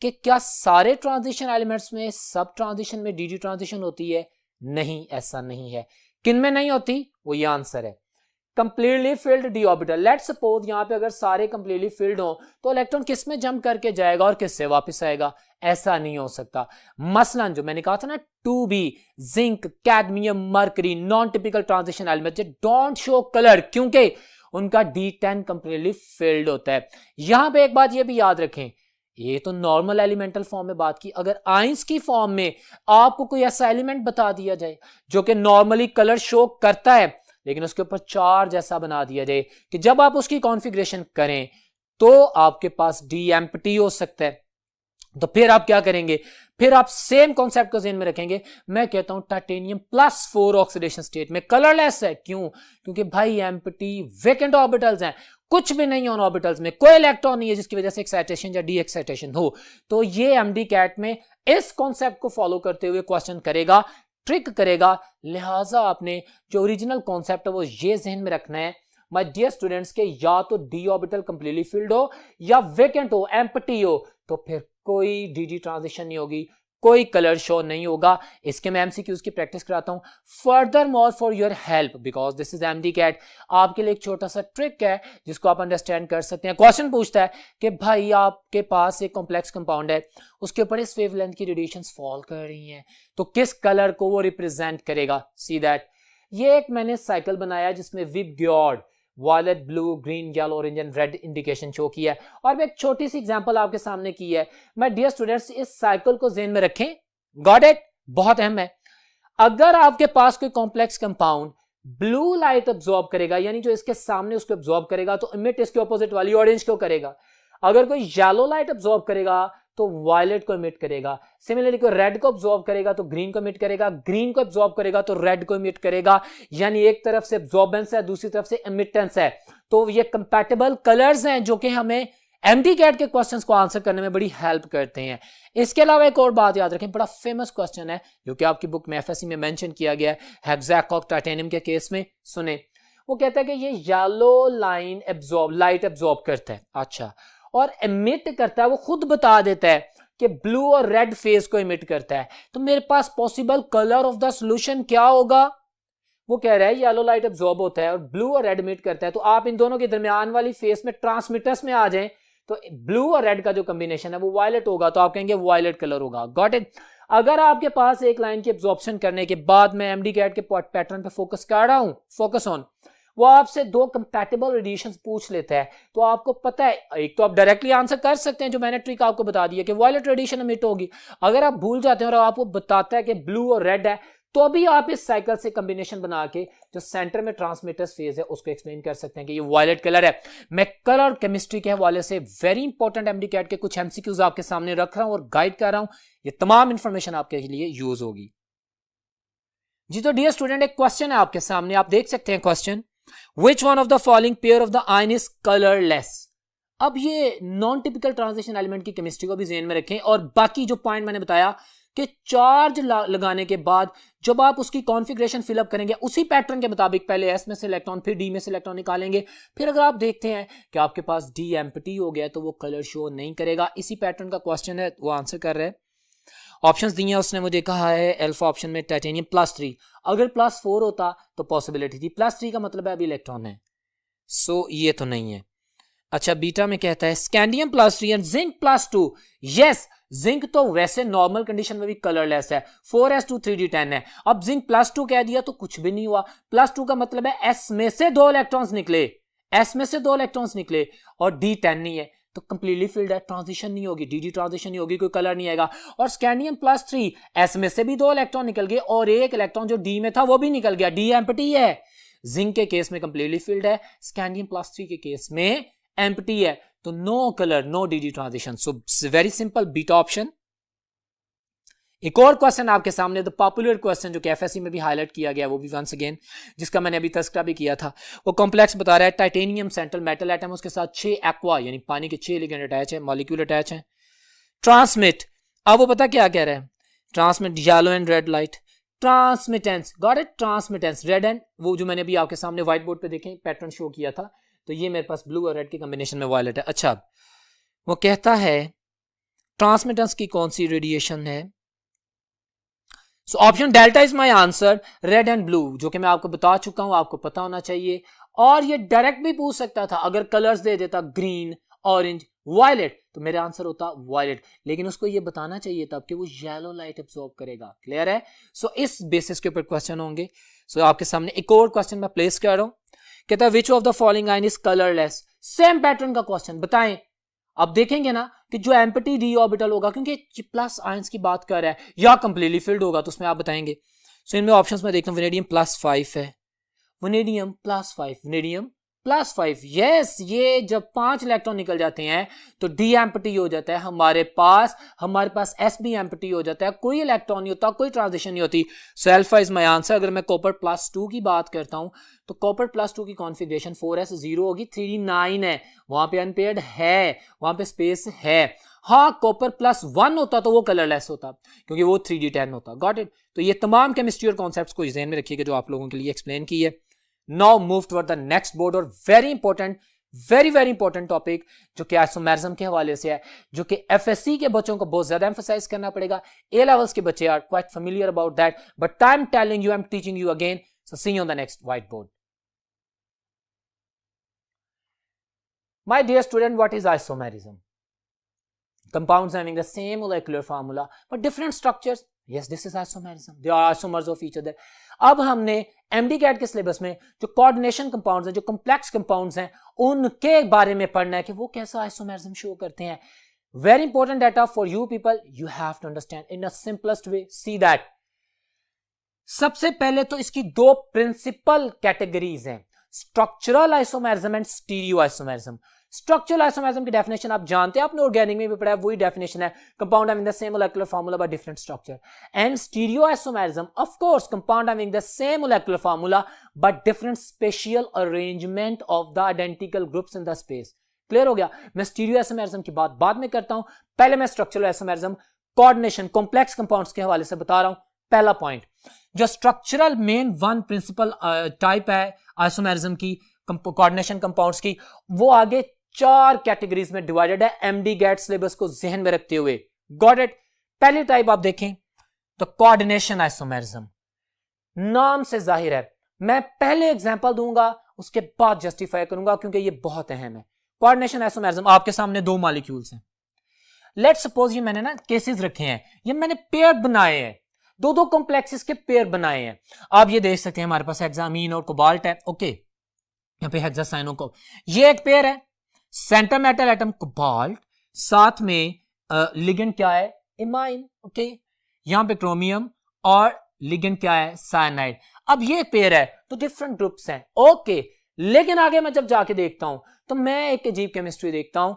कि क्या सारे ट्रांजिशन एलिमेंट्स में, सब ट्रांजिशन में डी ट्रांजिशन होती है? नहीं, ऐसा नहीं है। किन में नहीं होती? वो ये आंसर है, completely filled D orbital. Let's suppose यहां पे अगर सारे कंप्लीटली फिल्ड हो तो इलेक्ट्रॉन किस में जंप करके जाएगा और किससे वापस आएगा? ऐसा नहीं हो सकता। मसलन जो मैंने कहा था ना 2b, zinc, cadmium, mercury, non typical transition element don't show colour, क्योंकि उनका D10 कंप्लीटली फिल्ड होता है। यहां पे एक बात ये भी याद रखें, ये तो नॉर्मल एलिमेंटल फॉर्म में बात की, अगर आइंस की फॉर्म में आपको कोई ऐसा एलिमेंट बता दिया जाए जो कि नॉर्मली कलर शो करता है, लेकिन उसके ऊपर चार्ज ऐसा बना दिया जाए कि जब आप उसकी कॉन्फ़िगरेशन करें तो आपके पास डी एम्प्टी हो सकता है, तो फिर आप क्या करेंगे? फिर आप सेम कॉन्सेप्ट को ज़हन में रखेंगे। मैं कहता हूं टाइटेनियम +4 ऑक्सीडेशन स्टेट में कलरलेस है। क्यों? क्योंकि भाई एम्प्टी वेकेंट ऑर्बिटल्स हैं, कुछ भी नहीं ऑन ऑर्बिटल्स में, कोई इलेक्ट्रॉन नहीं है जिसकी वजह से एक्साइटेशन या डी एक्साइटेशन हो। तो ये एमडी कैट में इस कॉन्सेप्ट को फॉलो करते हुए क्वेश्चन करेगा, ट्रिक करेगा। लिहाजा आपने जो ओरिजिनल कॉन्सेप्ट है वो ये जहन में रखना है माय डियर स्टूडेंट्स के या तो डी ऑर्बिटल कंप्लीटली फिल्ड हो या वेकेंट हो, एम्प्टी हो, तो फिर कोई डी ट्रांजिशन नहीं होगी, कोई कलर शो नहीं होगा। इसके मैं एमसीक्यूज की प्रैक्टिस कराता हूं furthermore for your help, because this is MDCAT. आपके लिए एक छोटा सा ट्रिक है जिसको आप अंडरस्टैंड कर सकते हैं। क्वेश्चन पूछता है कि भाई आपके पास एक कॉम्प्लेक्स कंपाउंड है, उसके ऊपर इस वेवलेंथ की रेडिएशंस फॉल कर रही हैं, तो किस कलर को वो रिप्रेजेंट करेगा? सी दैट, ये एक मैंने साइकिल बनाया जिसमें VIBGYOR violet, blue, green, yellow, orange and red indication show किया है, और मैं एक छोटी सी एग्जांपल आपके सामने की है। मैं डियर स्टूडेंट्स इस साइकिल को ज़हन में रखें, गॉट इट? बहुत अहम है। अगर आपके पास कोई complex compound blue light absorb करेगा, यानी जो इसके सामने उसको अब्सॉर्ब करेगा, तो इमिट इसके ऑपोजिट वाली ऑरेंज को करेगा। अगर कोई येलो लाइट अब्सॉर्ब करेगा तो वायलेट को इमिट करेगा। सिमिलरली कोई रेड को अब्सॉर्ब करेगा तो ग्रीन को इमिट करेगा, ग्रीन को अब्सॉर्ब करेगा तो रेड को इमिट करेगा। यानी एक तरफ से अब्सॉर्बेंस है, दूसरी तरफ से इमिटेंस है। तो ये कंपैटिबल कलर्स हैं जो कि हमें एमडी कैट के क्वेश्चंस को आंसर करने में बड़ी हेल्प करते हैं। इसके अलावा एक और बात याद रखें, बड़ा फेमस क्वेश्चन है जो कि आपकी बुक में एफएससी में मेंशन किया गया है, हेक्साकॉक टाइटेनियम के केस में। सुने, वो कहता है कि ये येलो लाइन लाइट एब्सॉर्ब करता है, अच्छा, और इमिट करता है, वो खुद बता देता है कि ब्लू और रेड फेज को इमिट करता है। तो मेरे पास possible colour of the solution क्या होगा? वो कह रहा है येलो लाइट एब्सॉर्ब होता है और ब्लू और रेड इमिट करता है, तो आप इन दोनों के दरमियान वाली फेस में ट्रांसमिटर्स में आ जाएं, तो ब्लू और रेड का जो कॉम्बिनेशन है वो वायलेट होगा, तो आप कहेंगे वायलेट कलर होगा। Got it? अगर आपके पास एक लाइन की एब्जॉर्प्शन करने के बाद मैं एमडी कैट के पैटर्न पे फोकस कर रहा हूं, फोकस ऑन, वो आपसे दो कंपैटिबल रेडिएशंस पूछ लेता है, तो आपको पता है, एक तो आप डायरेक्टली आंसर कर सकते हैं, जो मैंने ट्रिक आपको बता दी है कि वायलेट रेडिएशन इमिट होगी। अगर आप भूल जाते हैं और आपको बताता है कि ब्लू और रेड है, तो भी आप इस साइकिल से कॉम्बिनेशन बना के जो सेंटर में ट्रांसमिटर्स फेज है उसको एक्सप्लेन कर सकते हैं कि ये वायलेट कलर है। मैं कलर केमिस्ट्री के हवाले से वेरी इंपॉर्टेंट एमडी कैट के कुछ एमसीक्यूज आपके सामने रख रहा हूं और गाइड कर रहा हूं, ये तमाम इंफॉर्मेशन आपके लिए यूज होगी। जी तो डियर स्टूडेंट, एक क्वेश्चन है आपके सामने, आप देख सकते हैं question, Which one of the following pair of the ion is colorless? अब ये नॉन टिपिकल ट्रांजिशन एलिमेंट की केमिस्ट्री को भी ज़हन में रखें, और बाकी जो पॉइंट मैंने बताया कि चार्ज लगाने के बाद जब आप उसकी कॉन्फ़िगरेशन फिलअप करेंगे उसी पैटर्न के मुताबिक, पहले एस में से इलेक्ट्रॉन फिर डी में से इलेक्ट्रॉन निकालेंगे, फिर अगर आप देखते हैं कि आपके पास डी एम्प्टी हो गया तो वो कलर शो नहीं करेगा। इसी पैटर्न का क्वेश्चन है, वो आंसर कर रहे हैं। ऑप्शंस दिए हैं, उसने मुझे कहा है अल्फा ऑप्शन में टाइटेनियम +3, अगर +4 होता तो पॉसिबिलिटी थी, +3 का मतलब है अभी इलेक्ट्रॉन है, सो ये तो नहीं है। अच्छा, बीटा में कहता है scandium +3 and zinc +2, yes, zinc तो वैसे नॉर्मल कंडीशन में भी कलरलेस है, 4s2 3d10 है। अब जिंक +2 कह दिया तो कुछ भी नहीं हुआ, +2 का मतलब है s में से 2 इलेक्ट्रॉन्स निकले, s में से 2 इलेक्ट्रॉन्स निकले, और d10 नहीं है, तो कंप्लीटली फिल्ड है, ट्रांजिशन नहीं होगी, डी ट्रांजिशन नहीं होगी, कोई कलर नहीं आएगा। और स्कैंडियम +3, एस में से भी 2 इलेक्ट्रॉन निकल गए और एक इलेक्ट्रॉन जो डी में था वो भी निकल गया, डी एम्प्टी है। जिंक के केस में कंप्लीटली फिल्ड है, स्कैंडियम +3 के केस में एम्प्टी है, तो no colour, no D transition. So very simple, beta option एक और क्वेश्चन आपके सामने, द पॉपुलर क्वेश्चन जो कि एफएससी में भी हाईलाइट किया गया, वो भी वंस अगेन, जिसका मैंने अभी तस्करा भी किया था। वो कॉम्प्लेक्स बता रहा है टाइटेनियम सेंट्रल मेटल एटम, उसके साथ 6 एक्वा यानी पानी के 6 लिगेंड अटैच है, मॉलिक्यूल अटैच है। ट्रांसमिट, अब वो पता क्या कह रहा है, transmit yellow and red light, transmittance, got it, transmittance red and, वो जो मैंने अभी आपके सामने व्हाइट बोर्ड पे देखें पैटर्न शो किया था, तो ये मेरे पास ब्लू और रेड के कॉम्बिनेशन में वायलेट है। अच्छा, वो कहता है ट्रांसमिटेंस की कौन सी रेडिएशन है, so option delta is my answer, red and blue, जो कि मैं आपको बता चुका हूं, आपको पता होना चाहिए। और ये डायरेक्ट भी पूछ सकता था, अगर कलर्स दे देता ग्रीन, ऑरेंज, वायलेट, तो मेरा आंसर होता वायलेट, लेकिन उसको ये बताना चाहिए था कि वो येलो लाइट एब्सॉर्ब करेगा। क्लियर है? सो इस बेसिस के ऊपर क्वेश्चन होंगे। सो आपके सामने एक और क्वेश्चन मैं प्लेस कर रहा हूं, कहता है which of the following ion is colourless, same pattern का क्वेश्चन, बताएं। अब देखेंगे ना कि जो एम्प्टी डी ऑर्बिटल होगा, क्योंकि प्लस आयंस की बात कर रहा है, या कंप्लीटली फिल्ड होगा, तो उसमें आप बताएंगे। सो इनमें ऑप्शंस में देखता हूं, वेनेडियम +5 है, वेनेडियम +5, वेनेडियम +5, यस, ये जब 5 इलेक्ट्रॉन निकल जाते हैं तो डी एम्प्टी हो जाता है हमारे पास एस बी एम्प्टी हो जाता है, कोई इलेक्ट्रॉन नहीं होता, कोई ट्रांजिशन नहीं होती। So alpha is my answer. अगर मैं कॉपर +2 की बात करता हूं, तो कॉपर +2 की कॉन्फ़िगरेशन 4s0 होगी, 3d 9 है, वहां पे अनपेयर्ड है, वहां पे स्पेस है। हाँ, कॉपर +1 होता तो वो कलरलेस होता, क्योंकि वो 3d 10 होता। Got it? तो ये तमाम केमिस्ट्री और कॉन्सेप्ट्स को ध्यान में रखिएगा जो आप लोगों के लिए एक्सप्लेन की है। Now move toward the next board, और वेरी इंपॉर्टेंट टॉपिक जो कि आइसोमेरिज्म के हवाले से है, जो कि एफएससी के बच्चों को बहुत ज्यादा एम्फसाइज करना पड़ेगा। ए लेवल्स के बच्चे are quite familiar about that, but I am telling you, I am teaching you again. So see you on the next white board. My dear student, what is isomerism? Compounds having the same molecular formula but different structures. Yes, this is isomerism. They are isomers of each other. अब हमने MD-CAT के syllabus में जो coordination compounds हैं, जो complex compounds हैं, उनके बारे में पढ़ना है कि वो कैसा आइसोमेरिज्म शो करते हैं। Very important data for you people, you have to understand in a simplest way. See that सबसे पहले तो इसकी 2 प्रिंसिपल कैटेगरीज हैं, structural isomerism and stereo isomerism. Structural isomerism की डेफिनेशन आप जानते हैं, आपने ऑर्गेनिक में भी पढ़ा है, वही डेफिनेशन है, compound having the same molecular formula but different structure. And stereo isomerism, of course, compound having the same molecular formula but different spatial arrangement of the identical groups in the space. Clear हो गया? मैं stereo isomerism की बात बाद में करता हूं, पहले मैं structural isomerism, coordination, complex compounds के हवाले से बता रहा हूं। पहला पॉइंट, जो स्ट्रक्चरल मेन 1 प्रिंसिपल टाइप है आइसोमेरिज्म की, कोऑर्डिनेशन कंपाउंड्स की, वो आगे 4 कैटेगरीज में डिवाइडेड है, MD-CAT सिलेबस को जहन में रखते हुए। Got it? पहली टाइप आप देखें तो कोऑर्डिनेशन आइसोमेरिज्म, नाम से जाहिर है, मैं पहले एग्जांपल दूंगा, उसके बाद जस्टिफाई करूंगा, क्योंकि ये बहुत अहम है। कोऑर्डिनेशन आइसोमेरिज्म, आपके सामने 2 मॉलिक्यूल्स हैं, लेट्स सपोज ये मैंने ना केसेस रखे हैं, ये मैंने पेयर बनाए हैं, 2 कॉम्प्लेक्सेस के पेयर बनाए हैं। आप ये देख सकते हैं, हमारे पास हेक्सामीन और कोबाल्ट है, ओके, यहां पे हेक्सासाइनो को, ये एक पेयर है, सेंटर मेटल एटम कोबाल्ट, साथ में लिगेंड क्या है, इमाइन, ओके, यहां पे क्रोमियम और लिगेंड क्या है, साइनाइड। अब ये एक पेयर है तो डिफरेंट ग्रुप्स हैं, ओके, लेकिन आगे मैं जब जाके देखता हूं तो मैं एक अजीब केमिस्ट्री देखता हूं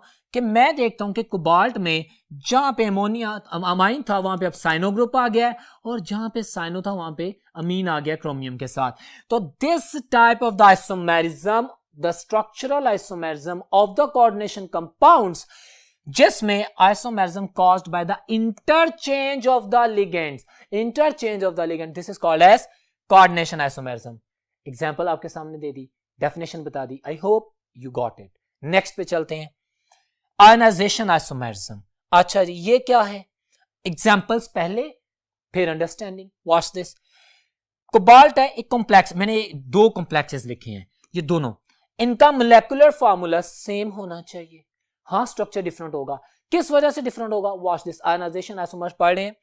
कि कोबाल्ट में जहां पे अमोनिया अमाइन था, वहां पे अब साइनो ग्रुप आ गया है, और जहां पे साइनो था वहां पे अमीन आ गया क्रोमियम के साथ। तो this type of the isomerism, the structural isomerism of the coordination compounds, जिसमें isomerism caused by the interchange of the ligands, this is called as coordination isomerism. Example आपके सामने दे दी, डेफिनेशन बता दी, I hope you got it. Next पे चलते हैं, आयनाइजेशन आइसोमेरिज्म। अच्छा जी, ये क्या है? एग्जांपल्स पहले फिर अंडरस्टैंडिंग। वॉच दिस, कोबाल्ट है एक कॉम्प्लेक्स, मैंने 2 कॉम्प्लेक्सेस लिखे हैं, ये दोनों, इनका मोलेकुलर फार्मूला सेम होना चाहिए। हाँ, स्ट्रक्चर डिफरेंट होगा, किस वजह से डिफरेंट होगा? वॉच दिस, आयनाइजेशन आइसोमर्स पढ़ रहे हैं,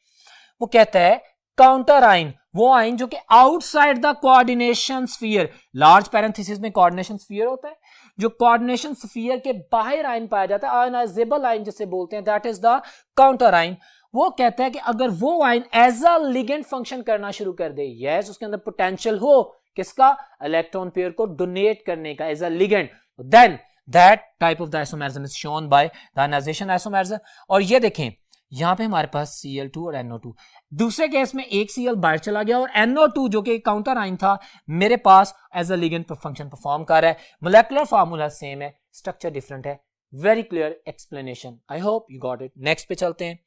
वो कहता है काउंटर आइन, वो आइन जो कि outside the coordination sphere, large parenthesis में कोऑर्डिनेशन स्फीयर होता है, जो कोऑर्डिनेशन स्फीयर के बाहर आइन पाया जाता है, आयनाइजेबल आइन जिसे बोलते हैं, दैट इज द काउंटर आइन। वो कहता है कि अगर वो आइन एज अ लिगेंड फंक्शन करना शुरू कर दे, यस, उसके अंदर पोटेंशियल हो किसका, इलेक्ट्रॉन पेयर को डोनेट करने का as a ligand, then that type of the isomerism is shown by the ionization isomerism. और ये देखें, यहां पे हमारे पास Cl2 और NO2, दूसरे केस में एक Cl बाहर चला गया और NO2 जो कि काउंटर आइन था मेरे पास as a ligand function perform कर रहा है। मोलेकुलर फार्मूला सेम है, स्ट्रक्चर डिफरेंट है। Very clear explanation, I hope you got it. Next पे चलते हैं।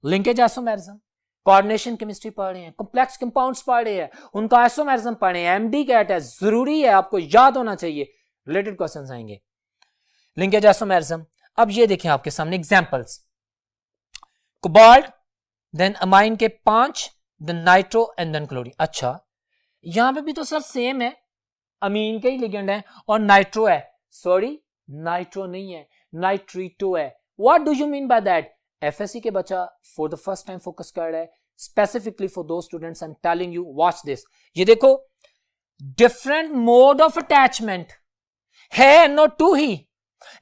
लिंकेज आइसोमेरिज्म, कोऑर्डिनेशन केमिस्ट्री पढ़ रहे हैं, कॉम्प्लेक्स कंपाउंड्स पढ़ रहे हैं, उनका आइसोमेरिज्म पढ़े हैं, एमडी कैट है, जरूरी है, आपको याद होना चाहिए, रिलेटेड क्वेश्चंस आएंगे। लिंकेज आइसोमेरिज्म, अब ये देखें आपके सामने एग्जांपल्स, कोबाल्ट, देन अमाइन के 5, then nitro and then chlorine. अच्छा, यहां पे भी तो सर सेम है, अमीन के ही लिगेंड है और नाइट्रो है, सॉरी नाइट्रो नहीं है, नाइट्रीटो है। What do you mean by that? FSc के बच्चा for the first time focus कर रहा है, स्पेसिफिकली फॉर दो students I am telling you, watch this. ये देखो, डिफरेंट मोड ऑफ अटैचमेंट है NO2 ही,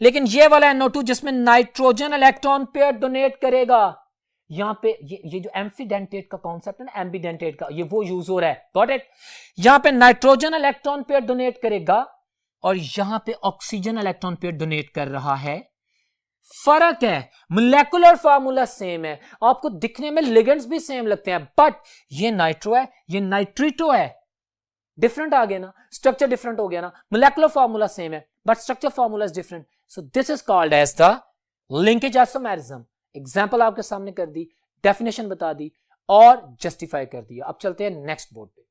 लेकिन ये वाला NO2 जिसमें नाइट्रोजन इलेक्ट्रॉन पेयर डोनेट करेगा, यहां पे ये जो एम्फीडेंटेट का कॉन्सेप्ट है ना, एम्बीडेंटेट का, ये वो यूज हो रहा है, गॉट इट। यहां पे नाइट्रोजन इलेक्ट्रॉन पेयर डोनेट करेगा और यहां पे ऑक्सीजन इलेक्ट्रॉन पेयर डोनेट कर रहा है। फर्क है, मोलेकुलर फार्मूला सेम है, आपको दिखने में लिगेंड्स भी सेम लगते हैं, बट ये नाइट्रो है, ये नाइट्रीटो है, डिफरेंट आ गया ना, स्ट्रक्चर डिफरेंट हो गया ना। मोलेकुलर फार्मूला सेम है but structure formula is different, so this is called as the linkage isomerism. Example आपके सामने कर दी, डेफिनेशन बता दी और जस्टिफाई कर दिया। अब चलते हैं नेक्स्ट बोर्ड पे।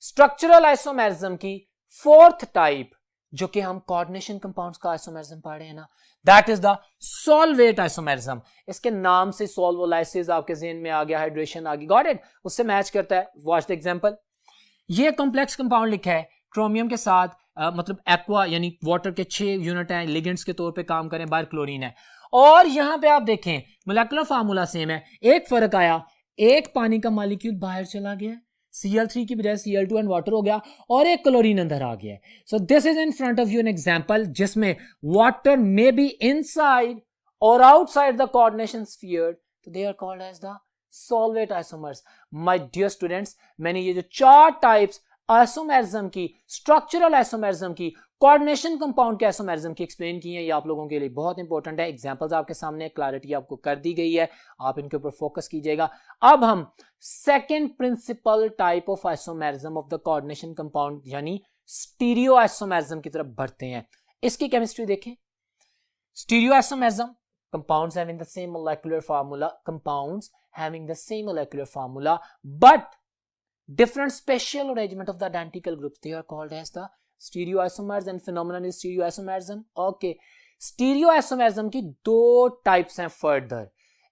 स्ट्रक्चरल आइसोमेरिज्म की फोर्थ टाइप, जो कि हम कोऑर्डिनेशन कंपाउंड्स का आइसोमेरिज्म पढ़ रहे हैं ना, that is the solvate isomerism. इसके नाम से सॉल्वोलाइसिस आपके ज़हन में आ गया, हाइड्रेशन आ गई, गॉट इट, उससे मैच करता है। Watch the example. ये कॉम्प्लेक्स कंपाउंड लिखा है क्रोमियम के साथ, मतलब एक्वा यानी वाटर के 6 यूनिट हैं, लिगेंड्स के तौर पे काम करें, बाहर क्लोरीन है। और यहां पे आप देखें मोलेकुलर फार्मूला सेम है, एक फर्क आया, एक पानी का मॉलिक्यूल बाहर चला गया, Cl3 की बजाय Cl2 एंड वाटर हो गया, और एक क्लोरीन अंदर आ गया। So this is in front of you an example जिसमें वाटर मे बी इनसाइड और आउटसाइड द कोऑर्डिनेशन स्फीयर, तो they are called as the solvate isomers. My dear students, मैंने ये जो 4 टाइप्स आइसोमेरिज्म की, स्ट्रक्चरल आइसोमेरिज्म की, coordination compound के isomerism की एक्सप्लेन की है, ये आप लोगों के लिए बहुत इंपॉर्टेंट है। एग्जांपल्स आपके सामने, क्लैरिटी आपको कर दी गई है, आप इनके ऊपर फोकस कीजिएगा। अब हम second principal type of isomerism of the coordination compound यानी स्टीरियो आइसोमेरिज्म की तरफ बढ़ते हैं। इसकी केमिस्ट्री देखें। Stereo isomerism, compounds having the same molecular formula, compounds having the same molecular formula but different spatial arrangement of the identical groups, they are called as the stereoisomers and phenomenon is stereoisomerism. Okay, stereoisomerism की 2 types हैं further,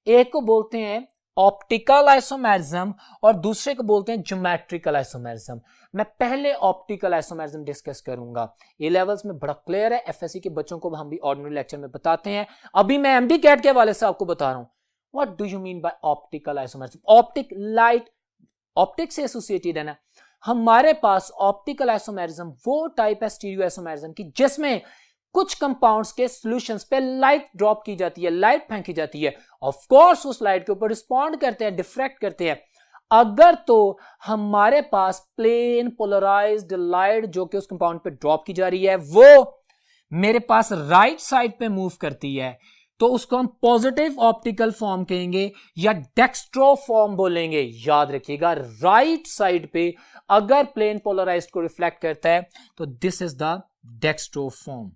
एक को बोलते हैं optical isomerism और दूसरे को बोलते हैं ज्योमेट्रिकल आइसोमेरिज्म। मैं पहले ऑप्टिकल आइसोमेरिज्म डिस्कस करूंगा, ए लेवल्स में बड़ा क्लियर है, एफएससी के बच्चों को हम भी ऑर्डिनरी लेक्चर में बताते हैं, अभी मैं एमडी कैट के हवाले से आपको बता रहा हूं। What do you mean bye optical isomerism? Optic, light, optic से एसोसिएटेड है ना। हमारे पास ऑप्टिकल आइसोमेरिज्म वो टाइप है स्टीरियो आइसोमेरिज्म की जिसमें कुछ कंपाउंड्स के सॉल्यूशंस पे लाइट ड्रॉप की जाती है, लाइट फेंकी जाती है, ऑफ कोर्स उस लाइट के ऊपर रिस्पॉन्ड करते हैं, डिफ्रैक्ट करते हैं। अगर तो हमारे पास प्लेन पोलराइज्ड लाइट जो कि उस कंपाउंड पे ड्रॉप की जा रही है वो मेरे पास राइट साइड पे मूव करती है, तो उसको हम पॉजिटिव ऑप्टिकल फॉर्म कहेंगे या डेक्स्ट्रो फॉर्म बोलेंगे। याद रखिएगा, राइट साइड पे अगर प्लेन पोलराइज्ड को रिफ्लेक्ट करता है तो this is the dextro form,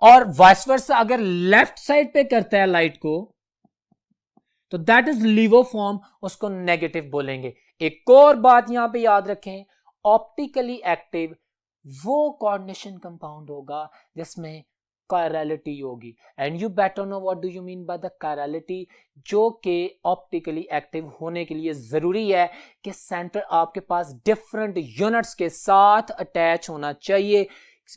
और वाइस वर्सा अगर लेफ्ट साइड पे करता है लाइट को तो दैट इज लीवो फॉर्म, उसको नेगेटिव बोलेंगे। एक और बात यहां पे याद रखें, ऑप्टिकली एक्टिव वो कोऑर्डिनेशन कंपाउंड होगा जिसमें कायरलिटी होगी, and you better know what do you mean by the chirality, जो कि ऑप्टिकली एक्टिव होने के लिए जरूरी है कि सेंटर आपके पास डिफरेंट यूनिट्स के साथ अटैच होना चाहिए।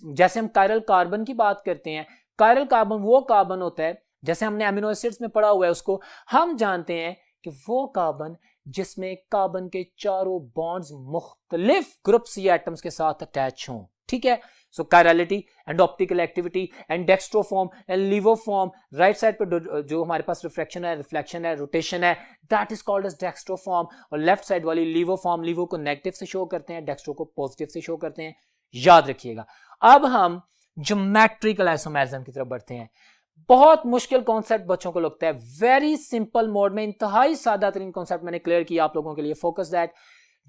जैसे हम कायरल कार्बन की बात करते हैं, कायरल कार्बन वो कार्बन होता है, जैसे हमने एमिनो एसिड्स में पढ़ा हुआ है, उसको हम जानते हैं कि वो कार्बन जिसमें कार्बन के चारों बॉन्ड्स मुख्तलिफ ग्रुप्स या एटम्स के साथ अटैच हों, ठीक है। So chirality and optical activity and dextro form and levo form, right side पर जो हमारे पास रिफ्लेक्शन है, रिफ्लेक्शन है, रोटेशन है, that is called as dextro form, और लेफ्ट साइड वाली लीवोफॉर्म, लीवो को नेगेटिव से शो करते हैं, डेक्स्ट्रो को पॉजिटिव से शो करते हैं, याद रखिएगा। अब हम ज्योमेट्रिकल आइसोमेरिज्म की तरफ बढ़ते हैं। बहुत मुश्किल कॉन्सेप्ट बच्चों को लगता है, वेरी सिंपल मोड में इंतहाई सादा तरीन कॉन्सेप्ट मैंने क्लियर किया आप लोगों के लिए। फोकस दैट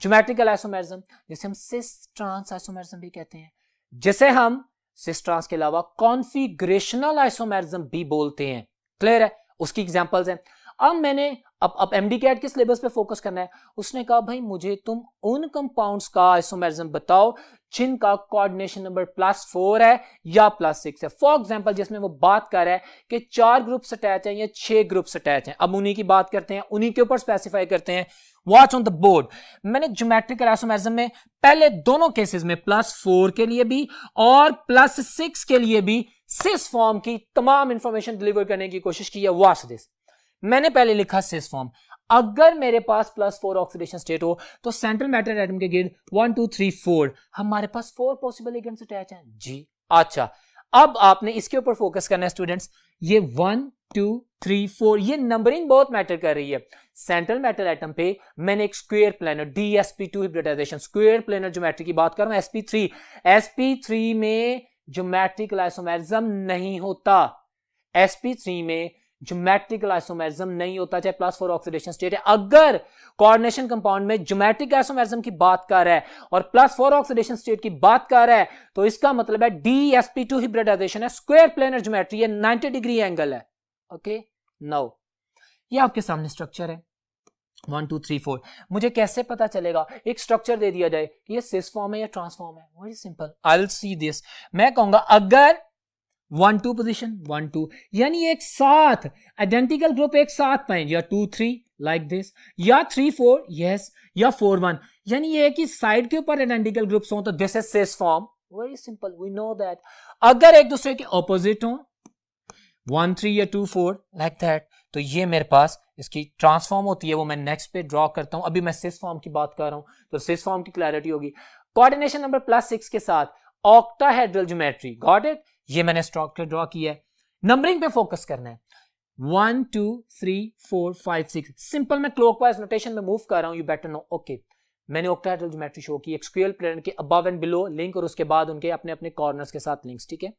ज्योमेट्रिकल आइसोमेरिज्म, जिसे हम सिस ट्रांस आइसोमेरिज्म भी कहते हैं, जिसे हम सिस ट्रांस के अलावा कॉन्फिगरेशनल आइसोमेरिज्म भी बोलते हैं। क्लियर है? उसकी एग्जांपल्स हैं। अब मैंने अब एमडी कैट के सिलेबस पे फोकस करना है। उसने कहा भाई मुझे तुम उन कंपाउंड्स का आइसोमेरिज्म बताओ जिनका कोऑर्डिनेशन नंबर +4 है या +6 है। फॉर एग्जांपल जिसमें वो बात कर रहा है कि 4 ग्रुप्स अटैच हैं या 6 ग्रुप्स अटैच हैं। अब उन्हीं की बात करते हैं, उन्हीं के ऊपर स्पेसिफाई करते हैं। Watch on the board. मैंने ज्योमेट्रिकल आइसोमेरिज्म में पहले दोनों केसेस में +4 के लिए भी और +6 के लिए भी सिस फॉर्म की तमाम इंफॉर्मेशन डिलीवर करने की कोशिश की है। Watch this. मैंने पहले लिखा सिस फॉर्म। अगर मेरे पास +4 ऑक्सीडेशन स्टेट हो तो सेंट्रल मैटर एटम के गिर्द 1 2 3 4 हमारे पास 4 पॉसिबल लिगेंड्स अटैच हैं जी। अच्छा, अब आपने इसके ऊपर फोकस करना है स्टूडेंट्स। ये 1 2 3 4 ये नंबरिंग बहुत मैटर कर रही है। सेंट्रल मैटर एटम पे मैंने एक square planar DsP2 hybridisation square planar geometry की बात कर रहा हूं। sp3 में ज्योमेट्रिकल आइसोमेरिज्म नहीं होता। sp3 में ज्योमेट्रिकल आइसोमेरिज्म नहीं होता, चाहे +4 ऑक्सीडेशन स्टेट है। अगर कोऑर्डिनेशन कंपाउंड में ज्योमेट्रिक आइसोमेरिज्म की बात कर रहा है और +4 ऑक्सीडेशन स्टेट की बात कर रहा है तो इसका मतलब है DsP2 हिब्रिडाइजेशन है, स्क्वायर प्लेनर ज्योमेट्री है, 90 डिग्री एंगल है। ओके, नाउ ये आपके सामने स्ट्रक्चर है 1 2 3 4। मुझे कैसे पता चलेगा? एक स्ट्रक्चर दे दिया जाए कि ये सिस फॉर्म है या ट्रांसफॉर्म है। Very simple, I will see this. मैं कहूंगा अगर 1 2 पोजीशन 1 2 यानी एक साथ आइडेंटिकल ग्रुप एक साथ पाए, या 2 3 लाइक दिस, या 3 4 यस, या 4 1 यानी ये कि साइड के ऊपर आइडेंटिकल ग्रुप्स हो तो this is cis form. Very simple, we know that. अगर एक दूसरे के ऑपोजिट हो 1 3 या 2 4 लाइक दैट तो ये मेरे पास इसकी ट्रांसफॉर्म होती है। वो मैं नेक्स्ट पे ड्रॉ करता हूं। अभी मैं सिस फॉर्म की बात कर रहा हूं तो सिस फॉर्म की क्लैरिटी होगी। कोऑर्डिनेशन नंबर +6 के साथ ऑक्टाहेड्रल ज्योमेट्री, गॉट इट? ये मैंने स्ट्रक्चर ड्रॉ किया है। नंबरिंग पे फोकस करना है 1 2 3 4 5 6। सिंपल मैं क्लॉकवाइज नोटेशन में मूव कर रहा हूं, यू बेटर नो। ओके, मैंने ऑक्टाहेड्रल ज्योमेट्री शो की, एक स्क्वायर प्लेन के अबव एंड बिलो लिंक और उसके बाद उनके अपने अपने कॉर्नर्स के साथ लिंक्स। ठीक है,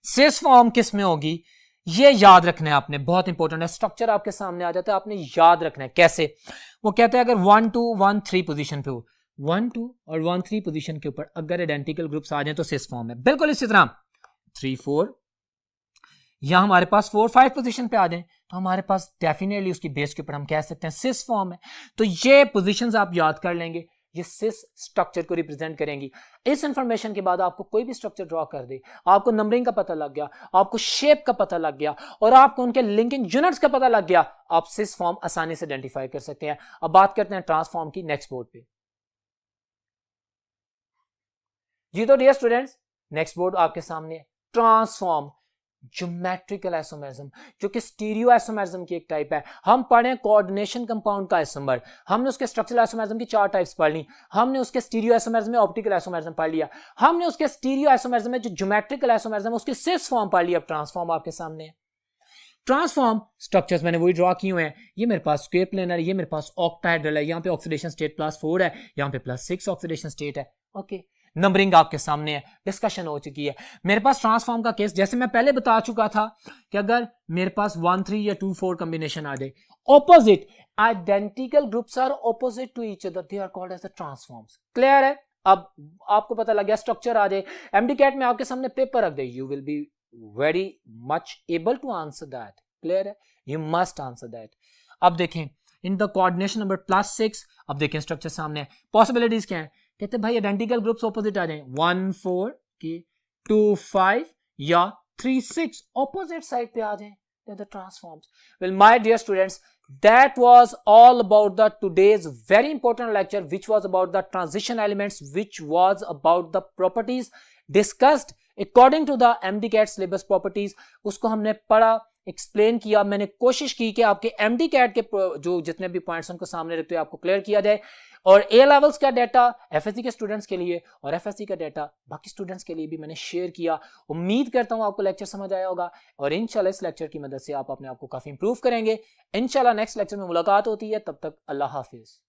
सिस फॉर्म किस में होगी ये याद रखना है आपने, बहुत इंपॉर्टेंट है। स्ट्रक्चर आपके सामने आ जाता है, आपने याद रखना है। कैसे? वो कहते हैं अगर 1 2 1 3 पोजीशन पे हो, 1 2 और 1 3 पोजीशन के ऊपर अगर आइडेंटिकल ग्रुप्स आ जाए तो सिस फॉर्म है। बिल्कुल इसी तरह 3 4 या हमारे पास 4 5 पोजीशन पे आ जाए तो हमारे पास डेफिनेटली उसकी बेस के ऊपर हम कह सकते हैं सिस फॉर्म है। तो ये पोजीशंस आप याद कर लेंगे, ये सिस स्ट्रक्चर को रिप्रेजेंट करेंगी। इस इंफॉर्मेशन के बाद आपको कोई भी स्ट्रक्चर ड्रॉ कर दे, आपको नंबरिंग का पता लग गया, आपको शेप का पता लग गया और आपको उनके लिंकिंग यूनिट्स का पता लग गया, आप सिस फॉर्म आसानी से आइडेंटिफाई कर सकते हैं। अब बात करते हैं ट्रांसफॉर्म की नेक्स्ट बोर्ड पे। जी तो डियर स्टूडेंट्स, नेक्स्ट बोर्ड आपके सामने है ट्रांसफॉर्म ज्योमेट्रिकल आइसोमेरिज्म, जो कि स्टीरियो आइसोमेरिज्म की एक टाइप है। हम पढ़े कोऑर्डिनेशन कंपाउंड का आइसोमर, हमने उसके स्ट्रक्चरल आइसोमेरिज्म की 4 टाइप्स पढ़ ली, हमने उसके स्टीरियो आइसोमेरिज्म में ऑप्टिकल आइसोमेरिज्म पढ़ लिया, हमने उसके स्टीरियो आइसोमेरिज्म में जो ज्योमेट्रिकल आइसोमेरिज्म उसकी सिस फॉर्म पढ़ लिया। अब ट्रांसफॉर्म आपके सामने है। ट्रांसफॉर्म स्ट्रक्चर्स मैंने वही ड्रॉ किए हुए हैं। ये मेरे पास स्क्वायर प्लेनर, ये मेरे पास ऑक्टाहेड्रल है, यहाँ पे ऑक्सीडेशन स्टेट +4 है, यहाँ पे +6 ऑक्सीडेशन स्टेट है। ओके, नंबरिंग आपके सामने है, डिस्कशन हो चुकी है। मेरे पास ट्रांसफॉर्म का केस जैसे मैं पहले बता चुका था कि अगर मेरे पास 1 3 या 2 4 कॉम्बिनेशन आ जाए, opposite identical groups are opposite to each other, they are called as the trans forms. Clear है? अब आपको पता लग गया स्ट्रक्चर आ जाए, एमडी कैट में आपके सामने पेपर रख दे, you will be very much able to answer that. Clear है? You must answer that. अब देखें इन द कोऑर्डिनेशन नंबर +6, अब देखें स्ट्रक्चर सामने है। पॉसिबिलिटीज क्या है? कहते भाई आइडेंटिकल ग्रुप्स ऑपोजिट आ जाए, 1 4 की 2 5 या 3 6 ऑपोजिट साइड पे आ जाए, the trans forms. Well my dear students, that was all about the today's very important lecture, which was about the transition elements, which was about the properties discussed according to the MDCAT syllabus properties। उसको हमने पढ़ा, explain किया। मैंने कोशिश की कि आपके MDCAT के जो जितने भी पॉइंट्स उनको सामने रखते हुए आपको क्लियर किया जाए। और ए लेवल्स का डाटा एफएससी के स्टूडेंट्स के लिए और एफएससी का डाटा बाकी स्टूडेंट्स के लिए भी मैंने शेयर किया। उम्मीद करता हूं आपको लेक्चर समझ आया होगा और इंशाल्लाह इस लेक्चर की मदद से आप अपने आप को काफी इंप्रूव करेंगे। इंशाल्लाह नेक्स्ट लेक्चर में मुलाकात होती है, तब तक अल्लाह हाफिज।